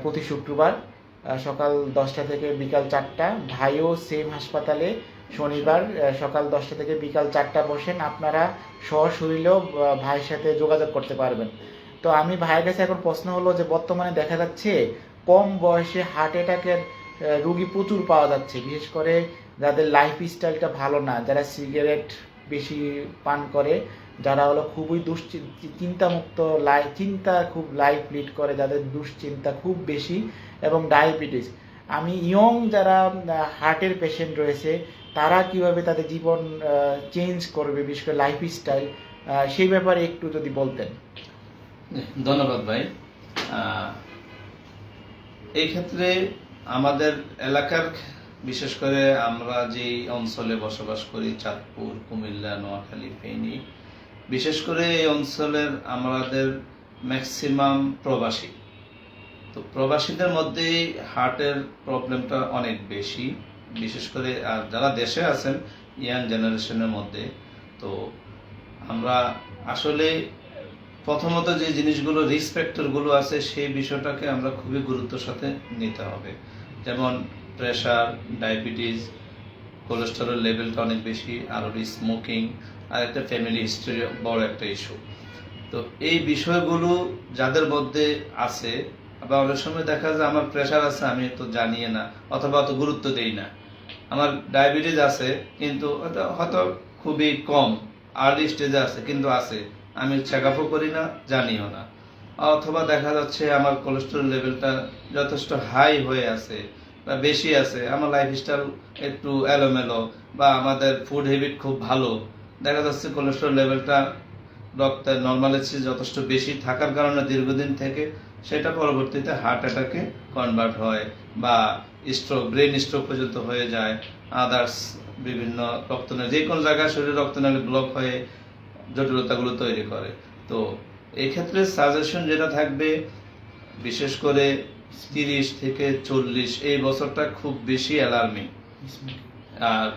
প্রতি শুক্রবার সকাল 10টা থেকে বিকাল 4টা, ভাইও সেম হাসপাতালে শনিবার সকাল 10টা থেকে বিকাল 4টা বসেন। আপনারা সশরীরেও ভাইয়ের সাথে যোগাযোগ করতে পারবেন। তো আমি ভাইয়ের কাছে এখন প্রশ্ন হলো যে বর্তমানে দেখা যাচ্ছে কম বয়সে হার্ট অ্যাটাকের রুগী প্রচুর পাওয়া যাচ্ছে, বিশেষ করে যাদের লাইফ স্টাইলটা ভালো না, যারা সিগারেট বেশি পান করে, যারা হলো খুবই চিন্তামুক্ত, চিন্তা খুব লাইফ লিড করে, যাদের দুশ্চিন্তা খুব বেশি, এবং ডায়াবেটিস। আমি ইয়ং যারা হার্টের পেশেন্ট রয়েছে, তারা কিভাবে তাদের জীবন চেঞ্জ করবে, বিশেষ করে লাইফ স্টাইল, সেই ব্যাপারে একটু যদি বলতেন। ধন্যবাদ ভাই। এই ক্ষেত্রে আমাদের এলাকার, বিশেষ করে আমরা যে অঞ্চলে বসবাস করি, চাঁদপুর, কুমিল্লা, নোয়াখালী, ফেনী, বিশেষ করে এই অঞ্চলের আমাদের ম্যাক্সিমাম প্রবাসী। তো প্রবাসীদের মধ্যে হার্টের প্রবলেমটা অনেক বেশি, বিশেষ করে আর যারা দেশে আছেন ইয়াং জেনারেশনের মধ্যে। তো আমরা আসলে প্রথমত যে জিনিসগুলো, রিস্ক ফ্যাক্টরগুলো আছে, সেই বিষয়টাকে আমরা খুবই গুরুত্বের সাথে নিতে হবে। যেমন প্রেশার, ডায়াবেটিস, কোলেস্টেরল লেভেলটা অনেক বেশি, আর স্মোকিং, আর একটা ফ্যামিলি হিস্ট্রি বড় একটা ইস্যু। তো এই বিষয়গুলো যাদের মধ্যে আছে, আবার অনেক সময় দেখা যায় আমার প্রেশার আছে আমি তো জানি না, অথবা অত গুরুত্ব দেই না, আমার ডায়াবেটিস আছে কিন্তু হয়তো খুবই কম, আর্লি স্টেজে আছে কিন্তু আছে, আমি চেক আপও করি না, জানিও না। অথবা দেখা যাচ্ছে আমার কোলেস্টেরল লেভেলটা যথেষ্ট হাই হয়ে আছে বা বেশি আছে, আমার লাইফস্টাইল একটু এলোমেলো, বা আমাদের ফুড হ্যাবিট খুব ভালো, দেখা যাচ্ছে কোলেস্টেরল লেভেলটা রক্তের নর্মালের চেয়ে যথেষ্ট বেশি থাকার কারণে দীর্ঘদিন থেকে সেটা পরবর্তীতে হার্ট অ্যাটাকে কনভার্ট হয়, বা স্ট্রোক, ব্রেন স্ট্রোক পর্যন্ত হয়ে যায়, আদার্স বিভিন্ন রক্তনালী, যে কোনো জায়গায় শরীরে রক্তনালী ব্লক হয়ে জটিলতাগুলো তৈরি করে। তো এই ক্ষেত্রে সাজেশন যেটা থাকবে, বিশেষ করে 30 থেকে 40 এই বছরটা খুব বেশি অ্যালার্মিং। আর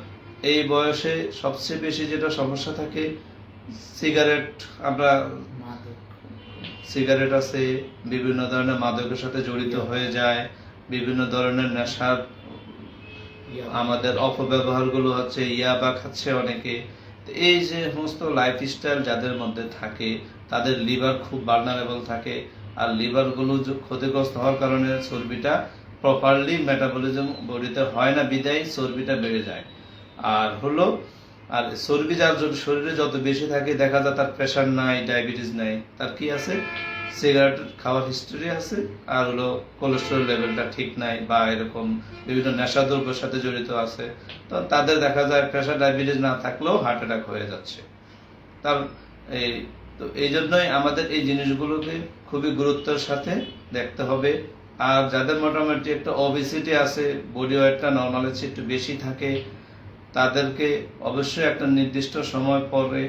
এই বয়সে সবচেয়ে বেশি যেটা সমস্যা থাকে, সিগারেট, আমরা সিগারেট আছে, বিভিন্ন ধরনের মাদকের সাথে জড়িত হয়ে যায়, বিভিন্ন ধরনের নেশার আমাদের অপব্যবহারগুলো হচ্ছে, ইয়াবা খাচ্ছে অনেকে। এই যে সমস্ত লাইফস্টাইল যাদের মধ্যে থাকে, তাদের লিভার খুব ভালনারেবল থাকে, আর লিভারগুলো ক্ষতিগ্রস্ত হওয়ার কারণে চর্বিটা প্রপারলি মেটাবলিজম বডিতে হয় না, বিদায় চর্বিটা বেড়ে যায়। আর চর্বি যার শরীরে যত বেশি থাকে, দেখা যায় তার প্রেশার নাই, ডায়াবেটিস নাই, তার কি আছে, সিগারেট খাওয়ার হিস্টরি আছে, আর কোলেস্টেরল লেভেলটা ঠিক নাই, বা এরকম বিভিন্ন নেশাদ্রব্যের সাথে জড়িত আছে। তো তাদের দেখা যায় প্রেশার, ডায়াবেটিস না থাকলেও হার্ট অ্যাটাক হয়ে যাচ্ছে। তো এই জন্যই আমাদের এই জিনিসগুলোকে খুবই গুরুত্বের সাথে দেখতে হবে। আর যাদের মোটামুটি একটা ওবেসিটি আছে, বডি ওয়েটটা নর্মালের চেয়ে একটু বেশি থাকে, তাদেরকে অবশ্যই একটা নির্দিষ্ট সময় পরে,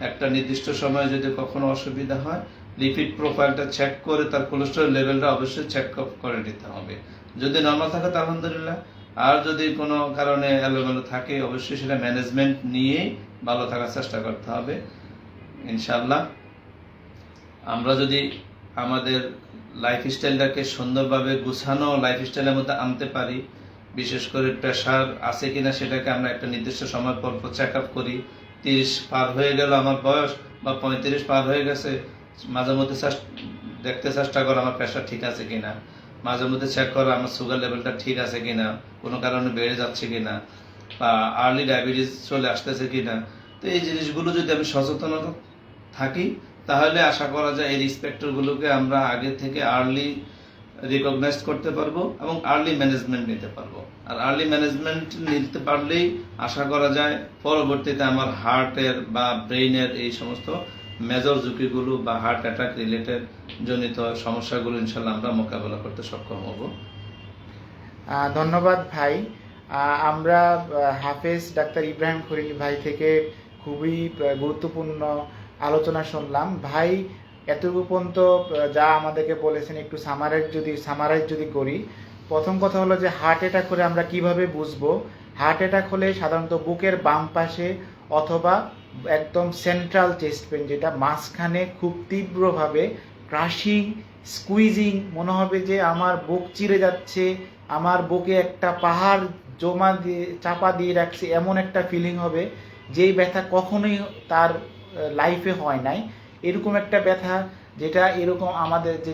একটা নির্দিষ্ট সময় যদি কখনো অসুবিধা হয়, লিপিড প্রোফাইলটা চেক করে তার কোলেস্টেরল লেভেলটা অবশ্যই চেক আপ করে নিতে হবে। যদি নর্মাল থাকে তো আলহামদুলিল্লাহ, আর যদি কোনো কারণে এলোমেলো থাকে অবশ্যই সেটা ম্যানেজমেন্ট নিয়ে ভালো থাকার চেষ্টা করতে হবে ইনশাল্লাহ। আমরা যদি আমাদের লাইফস্টাইলটাকে সুন্দরভাবে গুছানো লাইফস্টাইলের মধ্যে আনতে পারি, বিশেষ করে প্রেশার আছে কিনা সেটাকে আমরা একটা নির্দিষ্ট সময় পর চেক আপ করি। 30 পার হয়ে গেল আমার বয়স বা 35 পার হয়ে গেছে, মাঝে মধ্যে দেখতে চেষ্টা করো আমার প্রেশার ঠিক আছে কিনা, মাঝে মধ্যে চেক করো আমার সুগার লেভেলটা ঠিক আছে কিনা, কোনো কারণে বেড়ে যাচ্ছে কিনা, বা আর্লি ডায়াবেটিস চলে আসতেছে কিনা। তো এই জিনিসগুলো যদি আমি সচেতনতা থাকি তাহলে আশা করা যায় এই রিস্পেক্টরগুলোকে আমরা আগে থেকে আর্লি রিকগনাইজ করতে পারবো এবং আর্লি ম্যানেজমেন্ট নিতে পারবো। আর আর্লি ম্যানেজমেন্ট নিতে পারলেই আশা করা যায় পরবর্তীতে আমার হার্টের বা ব্রেইনের এই সমস্ত মেজর ঝুঁকিগুলো বা হার্ট অ্যাটাক রিলেটেড জনিত সমস্যাগুলো ইনশাল্লাহ আমরা মোকাবেলা করতে সক্ষম হব। ধন্যবাদ ভাই। আমরা হাফেজ ডাক্তার ইব্রাহিম খলিল ভাই থেকে খুবই গুরুত্বপূর্ণ আলোচনা শুনলাম। ভাই এতটুকু পর্যন্ত যা আমাদেরকে বলেছেন একটু সামারাইজ যদি করি, প্রথম কথা হলো যে হার্ট অ্যাটাক হলে আমরা কিভাবে বুঝবো। হার্ট অ্যাটাক হলে সাধারণত বুকের বাম পাশে অথবা একদম সেন্ট্রাল চেস্ট পেন, যেটা মাঝখানে খুব তীব্রভাবে ক্রাশিং স্কুইজিং মনে হবে যে আমার বুক চিরে যাচ্ছে, আমার বুকে একটা পাহাড় চাপা দিয়ে রাখছে, এমন একটা ফিলিং হবে যেই ব্যথা কখনোই তার লাইফে হয় নাই। এরকম একটা ব্যথা যেটা এরকম আমাদের যে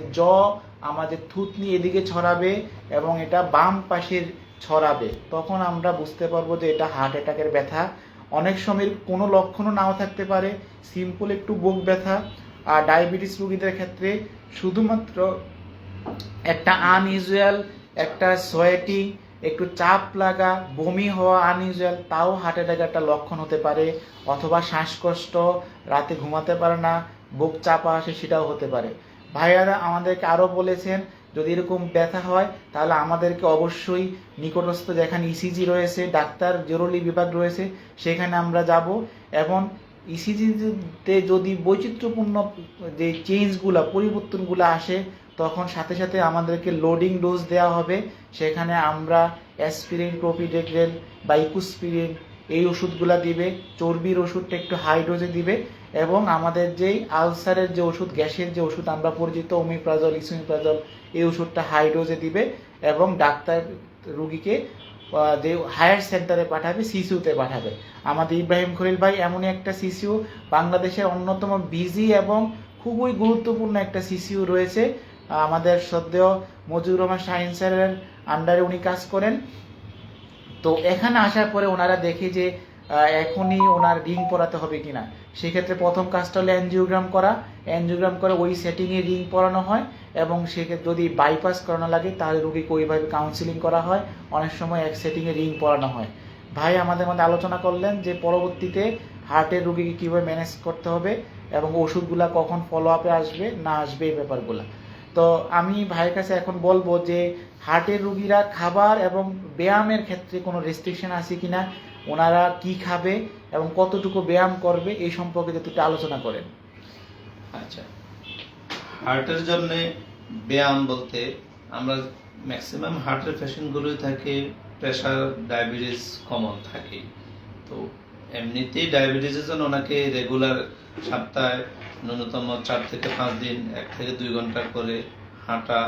আমাদের থুতনি এদিকে ছড়াবে এবং এটা বাম পাশের ছড়াবে, তখন আমরা বুঝতে পারবো যে এটা হার্ট অ্যাটাকের ব্যথা। অনেক সময় কোনো লক্ষণও নাও থাকতে পারে, সিম্পল একটু বুক ব্যথা। আর ডায়াবেটিস রোগীদের ক্ষেত্রে শুধুমাত্র একটা আনইউজুয়াল একটা সোয়েটিং, একটু চাপ লাগা, বমি হওয়া আনইউজুয়াল, তাও হার্ট অ্যাটাকের একটা লক্ষণ হতে পারে। অথবা শ্বাসকষ্ট, রাতে ঘুমাতে পারে না, বুক চাপা আসে, সেটাও হতে পারে। ভাইয়ারা আমাদেরকে আরও বলেছেন যদি এরকম ব্যথা হয় তাহলে আমাদেরকে অবশ্যই নিকটস্থ যেখানে ইসিজি রয়েছে, ডাক্তার জরুরি বিভাগ রয়েছে, সেখানে আমরা যাব। এবং ইসিজিতে যদি বৈচিত্র্যপূর্ণ যে পরিবর্তনগুলো আসে, তখন সাথে সাথে আমাদেরকে লোডিং ডোজ দেওয়া হবে। সেখানে আমরা অ্যাসপিরিন, ক্লোপিডেগ্রেল বা ইকুস্পিরিন এই ওষুধগুলো দিবে। চর্বির ওষুধটা একটু হাই ডোজে দিবে এবং আমাদের যেই আলসারের যে ওষুধ, গ্যাসের যে ওষুধ আমরা পরিচিত ওমিপ্রাজল, ইসোমিপ্রাজল, এই ওষুধটা হাই ডোজে দিবে এবং ডাক্তার রুগীকে যে হায়ার সেন্টারে পাঠাবে, সিসিউতে পাঠাবে। আমাদের ইব্রাহিম খলিল ভাই এমনই একটা সিসিউ, বাংলাদেশের অন্যতম বিজি এবং খুবই গুরুত্বপূর্ণ একটা সিসিউ রয়েছে। আমাদের সদ্য মজিবুর রহমান শাহিন স্যারের আন্ডারে উনি কাজ করেন। তো এখানে আসার পরে ওনারা দেখে যে এখনই ওনার রিং পরাতে হবে কিনা। সেক্ষেত্রে প্রথম কাজটা হলো অ্যানজিওগ্রাম করে ওই সেটিংয়ে রিং পরানো হয় এবং সেক্ষেত্রে যদি বাইপাস করানো লাগে তাহলে রুগীকে ওইভাবে কাউন্সিলিং করা হয়। অনেক সময় এক সেটিংয়ে রিং পরানো হয়। ভাই আমাদের মধ্যে আলোচনা করলেন যে পরবর্তীতে হার্টের রুগীকে কীভাবে ম্যানেজ করতে হবে এবং ওষুধগুলা কখন ফলো আপে আসবে না আসবে এই ব্যাপারগুলো। তো আমি ভাইয়ের কাছে এখন বলবো যে হার্টের রুগীরা খাবার এবং ব্যায়ামের ক্ষেত্রে কোনো রেস্ট্রিকশন আছে কিনা, ওনারা কি খাবে এবং কতটুকু ব্যায়াম করবে এই সম্পর্কে যদি একটু আলোচনা করেন। আচ্ছা, হার্টের জন্য ব্যায়াম বলতে আমরা ম্যাক্সিমাম হার্টের পেশেন্টগুলোই থাকে প্রেশার, ডায়াবেটিস কমন থাকে। তো এমনিতেই ডায়াবেটিসের জন্য ওনাকে রেগুলার সপ্তাহে ন্যূনতম 4 থেকে 5 দিন 1 থেকে 2 ঘন্টা করে হাঁটা।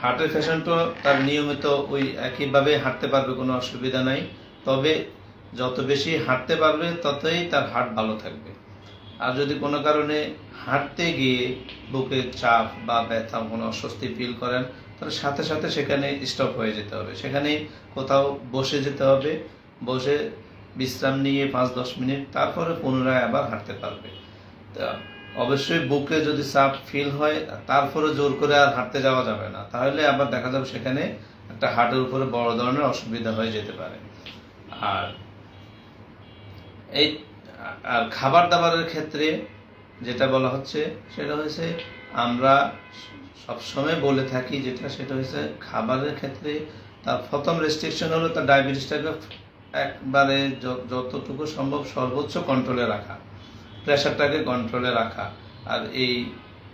হার্টের পেশেন্টও তার নিয়মিত ওই একইভাবে হাঁটতে পারবে, কোনো অসুবিধা নাই। তবে যত বেশি হাঁটতে পারবে ততই তার হার্ট ভালো থাকবে। আর যদি কোনো কারণে হাঁটতে গিয়ে বুকে চাপ বা ব্যথা, কোনো অস্বস্তি ফিল করেন, তাহলে সাথে সাথে সেখানে স্টপ হয়ে যেতে হবে, সেখানে কোথাও বসে যেতে হবে। বসে বিশ্রাম নিয়ে 5-10 মিনিট তারপরে পুনরায় আবার হাঁটতে পারবে। তা অবশ্যই বুকে যদি চাপ ফিল হয় তারপরে জোর করে আর হাঁটতে যাওয়া যাবে না, তাহলে আবার দেখা যাবে সেখানে একটা হার্টের উপরে বড় ধরনের অসুবিধা হয়ে যেতে পারে। আর খাবার দাবারের ক্ষেত্রে যেটা বলা হচ্ছে সেটা হচ্ছে, আমরা সবসময় বলে থাকি সেটা হচ্ছে খাবারের ক্ষেত্রে তার প্রথম রেস্ট্রিকশন হলো তার ডায়াবেটিসটাকে একবারে যতটুকু সম্ভব সর্বোচ্চ কন্ট্রোলে রাখা, প্রেশারটাকে কন্ট্রোলে রাখা। আর এই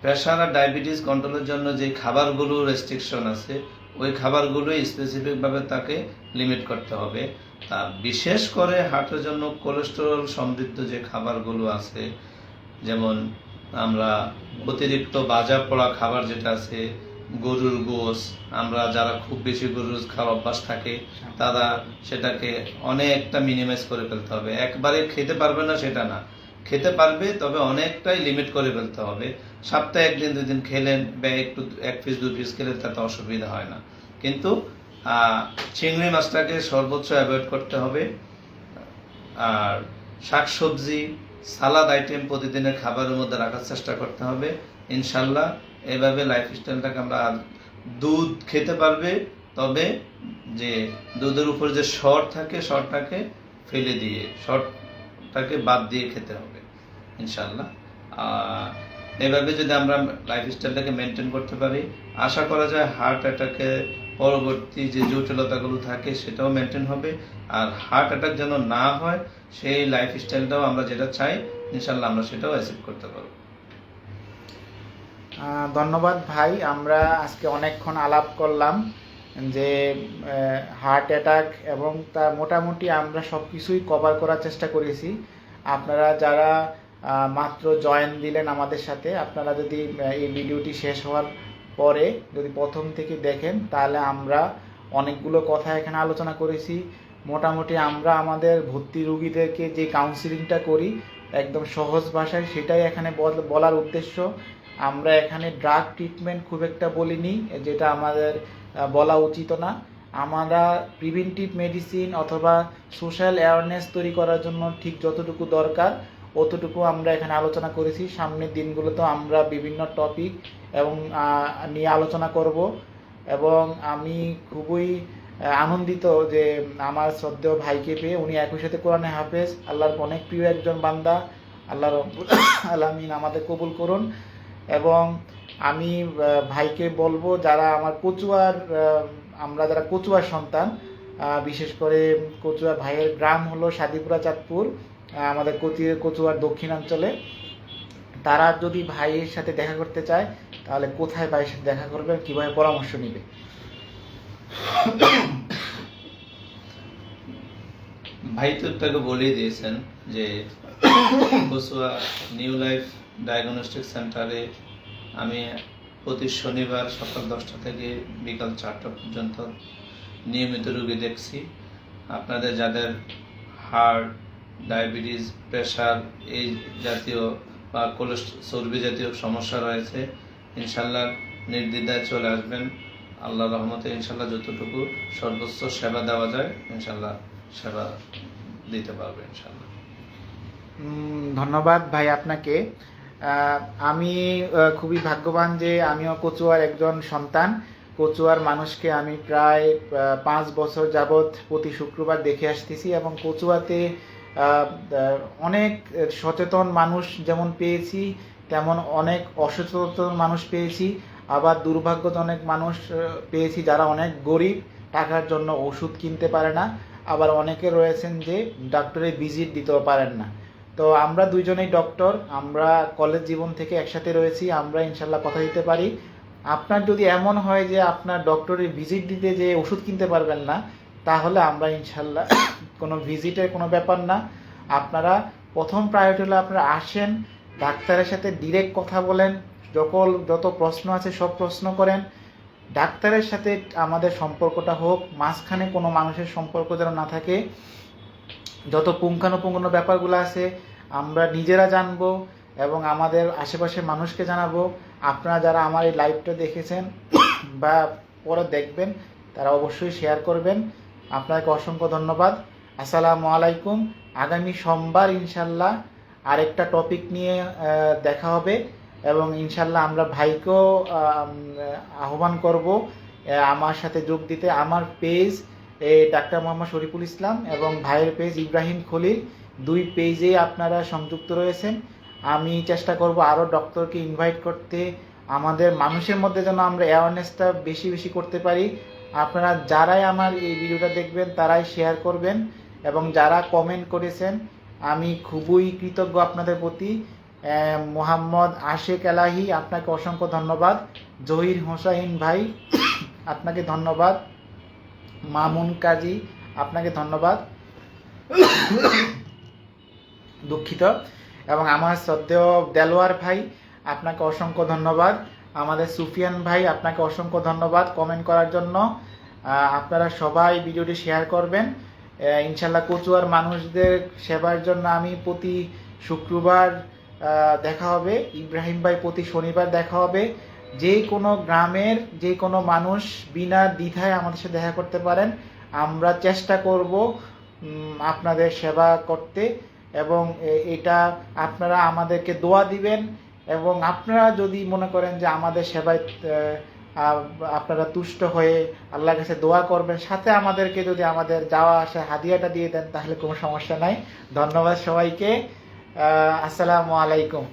প্রেশার আর ডায়াবেটিস কন্ট্রোলের জন্য যে খাবারগুলো রেস্ট্রিকশন আছে ওই খাবারগুলোই স্পেসিফিকভাবে তাকে লিমিট করতে হবে। তা বিশেষ করে হার্টের জন্য কোলেস্টেরল সমৃদ্ধ যে খাবারগুলো আছে, যেমন আমরা অতিরিক্ত ভাজা পোড়া খাবার যেটা আছে, গরুর গোশ, আমরা যারা খুব বেশি গরুর খাওয়ার অভ্যাস থাকে তারা সেটাকে অনেকটা মিনিমাইজ করে ফেলতে হবে। একবারে খেতে পারবে না সেটা না, খেতে পারবে, তবে অনেকটাই লিমিট করে ফেলতে হবে। সপ্তাহে 1 দিন 2 দিন খেলেন বা একটু 1 পিস 2 পিস খেলেন তাতে অসুবিধা হয় না, কিন্তু চিংড়ি মাছটাকে সর্বোচ্চ অ্যাভয়েড করতে হবে। আর শাকসবজি, সালাদ আইটেম প্রতিদিনের খাবারের মধ্যে রাখার চেষ্টা করতে হবে ইনশাল্লাহ। এভাবে লাইফস্টাইলটাকে আমরা, দুধ খেতে পারবে, তবে যে দুধের উপর যে সর থাকে সরটাকে ফেলে দিয়ে, সরটাকে বাদ দিয়ে খেতে হবে ইনশাল্লাহ। এভাবে যদি আমরা লাইফস্টাইলটাকে মেনটেন করতে পারি, আশা করা যায় হার্ট অ্যাটাকে পরবর্তী যে জটিলতাগুলো থাকে সেটাও মেনটেন হবে। আর হার্ট অ্যাটাক যেন না হয় সেই লাইফস্টাইলটাও আমরা যেটা চাই ইনশাল্লাহ আমরা সেটাও অ্যাচিভ করতে পারবো। ধন্যবাদ ভাই, আমরা আজকে অনেকক্ষণ আলাপ করলাম যে হার্ট অ্যাটাক এবং তার মোটামুটি আমরা সব কিছুই কভার করার চেষ্টা করেছি। আপনারা যারা মাত্র জয়েন দিলেন আমাদের সাথে, আপনারা যদি এই ভিডিওটি শেষ হওয়ার পরে যদি প্রথম থেকে দেখেন, তাহলে আমরা অনেকগুলো কথা এখানে আলোচনা করেছি। মোটামুটি আমরা আমাদের ভর্তি রুগীদেরকে যে কাউন্সিলিংটা করি একদম সহজ ভাষায়, সেটাই এখানে বলার উদ্দেশ্য। আমরা এখানে ড্রাগ ট্রিটমেন্ট খুব একটা বলিনি, যেটা আমাদের বলা উচিত না। আমরা প্রিভেন্টিভ মেডিসিন অথবা সোশ্যাল অ্যাওয়ারনেস তৈরি করার জন্য ঠিক যতটুকু দরকার অতটুকু আমরা এখানে আলোচনা করেছি। সামনের দিনগুলোতে আমরা বিভিন্ন টপিক এবং নিয়ে আলোচনা করব। এবং আমি খুবই আনন্দিত যে আমার শ্রদ্ধেয় ভাইকে পেয়ে। উনি একই সাথে কোরআনে হাফেজ, আল্লাহর অনেক প্রিয় একজন বান্দা। আল্লাহ রাব্বুল আলামিন আমাদের কবুল করুন। এবং আমি ভাইকে বলবো, যারা আমার কচুয়ার, আমরা যারা কচুয়ার সন্তান, বিশেষ করে কচুয়া ভাইয়ের গ্রাম হলো সাদিপুরা চাঁদপুর, আমাদের কচুয়ার দক্ষিণাঞ্চলে, তারা যদি ভাইয়ের সাথে দেখা করতে চায় তাহলে কোথায় ভাইয়ের সাথে দেখা করবে, কিভাবে পরামর্শ নেবে? ভাই তো একটু বলেই দিয়েছেন যে কচুয়া নিউ লাইফ ডায়াগনস্টিক সেন্টারে আমি প্রতি শনিবার সকাল 10টা থেকে বিকাল 4টা পর্যন্ত নিয়মিত রোগী দেখছি। আপনাদের যাদের হার্ট, ডায়াবেটিস, প্রেশার এই জাতীয় বা চর্বি জাতীয় সমস্যা রয়েছে, ইনশাল্লাহ নির্দ্বিধায় চলে আসবেন। আল্লাহ রহমতে ইনশাল্লাহ যতটুকু সর্বোচ্চ সেবা দেওয়া যায় ইনশাল্লাহ সেবা দিতে পারবে ইনশাল্লাহ। ধন্যবাদ ভাই আপনাকে। আমি খুবই ভাগ্যবান যে আমিও কচুয়ার একজন সন্তান। কচুয়ার মানুষকে আমি প্রায় 5 বছর যাবৎ প্রতি শুক্রবার দেখে আসতেছি এবং কচুয়াতে অনেক সচেতন মানুষ যেমন পেয়েছি, তেমন অনেক অসচেতন মানুষ পেয়েছি। আবার দুর্ভাগ্যজনক মানুষ পেয়েছি যারা অনেক গরিব, টাকার জন্য ওষুধ কিনতে পারে না। আবার অনেকে রয়েছেন যে ডক্টরের ভিজিট দিতেও পারেন না। তো আমরা দুইজনেই ডক্টর, আমরা কলেজ জীবন থেকে একসাথে রয়েছি, আমরা ইনশাল্লাহ কথা দিতে পারি। আপনার যদি এমন হয় যে আপনার ডক্টরের ভিজিট দিতে যে ওষুধ কিনতে পারবেন না, তাহলে আমরা ইনশাল্লাহ কোনো ভিজিটের কোনো ব্যাপার না। আপনারা প্রথম প্রায়োরিটি হলো আপনারা আসেন, ডাক্তারের সাথে ডিরেক্ট কথা বলেন, যত প্রশ্ন আছে সব প্রশ্ন করেন। ডাক্তারের সাথে আমাদের সম্পর্কটা হোক, মাঝখানে কোনো মানুষের সম্পর্ক যেন না থাকে। যত পুঙ্খানুপুঙ্খ ব্যাপারগুলো আছে আমরা নিজেরা জানবো এবং আমাদের আশেপাশের মানুষকে জানাবো। আপনারা যারা আমার এই লাইভটা দেখেছেন বা পরে দেখবেন তারা অবশ্যই শেয়ার করবেন। আপনাকে অসংখ্য ধন্যবাদ। আসসালামু আলাইকুম। আগামী সোমবার ইনশাল্লাহ আরেকটা টপিক নিয়ে দেখা হবে এবং ইনশাল্লাহ আমরা ভাইকেও আহ্বান করব আমার সাথে যোগ দিতে। আমার পেজ ডাক্তার মোহাম্মদ শরীফুল ইসলাম এবং ভাইয়ের পেজ ইব্রাহিম খলিল, 2 পেজেই আপনারা সংযুক্ত রয়েছেন। আমি চেষ্টা করব আরও ডক্টরকে ইনভাইট করতে, আমাদের মানুষের মধ্যে যেন আমরা অ্যাওয়ারনেসটা বেশি বেশি করতে পারি। আপনারা যারাই আমার এই ভিডিওটা দেখবেন তারাই শেয়ার করবেন এবং যারা কমেন্ট করেছেন আমি খুবই কৃতজ্ঞ আপনাদের প্রতি। মোহাম্মদ আশেক এলাহি, আপনাকে অসংখ্য ধন্যবাদ। জহির হোসাইন ভাই, আপনাকে ধন্যবাদ। মামুন কাজী, আপনাকে ধন্যবাদ, দুঃখিত। এবং আমার শ্রদ্ধেয় দেলোয়ার ভাই, আপনাকে অসংখ্য ধন্যবাদ। আমাদের সুফিয়ান ভাই, আপনাকে অসংখ্য ধন্যবাদ কমেন্ট করার জন্য। আপনারা সবাই ভিডিওটি শেয়ার করবেন। ইনশাল্লাহ কচুয়ার মানুষদের সেবার জন্য আমি প্রতি শুক্রবার দেখা হবে, ইব্রাহিম ভাই প্রতি শনিবার দেখা হবে। যে কোনো গ্রামের যে কোনো মানুষ বিনা দ্বিধায় আমাদের সাথে দেখা করতে পারেন। আমরা চেষ্টা করব আপনাদের সেবা করতে, এবং এটা আপনারা আমাদেরকে দোয়া দিবেন। এবং আপনারা যদি মনে করেন যে আমাদের সেবায় আপনারা তুষ্ট হয়ে আল্লাহর কাছে দোয়া করবেন, সাথে আমাদেরকে যদি আমাদের যাওয়া আসা হাদিয়াটা দিয়ে দেন, তাহলে কোনো সমস্যা নাই। ধন্যবাদ সবাইকে। আসসালামু আলাইকুম।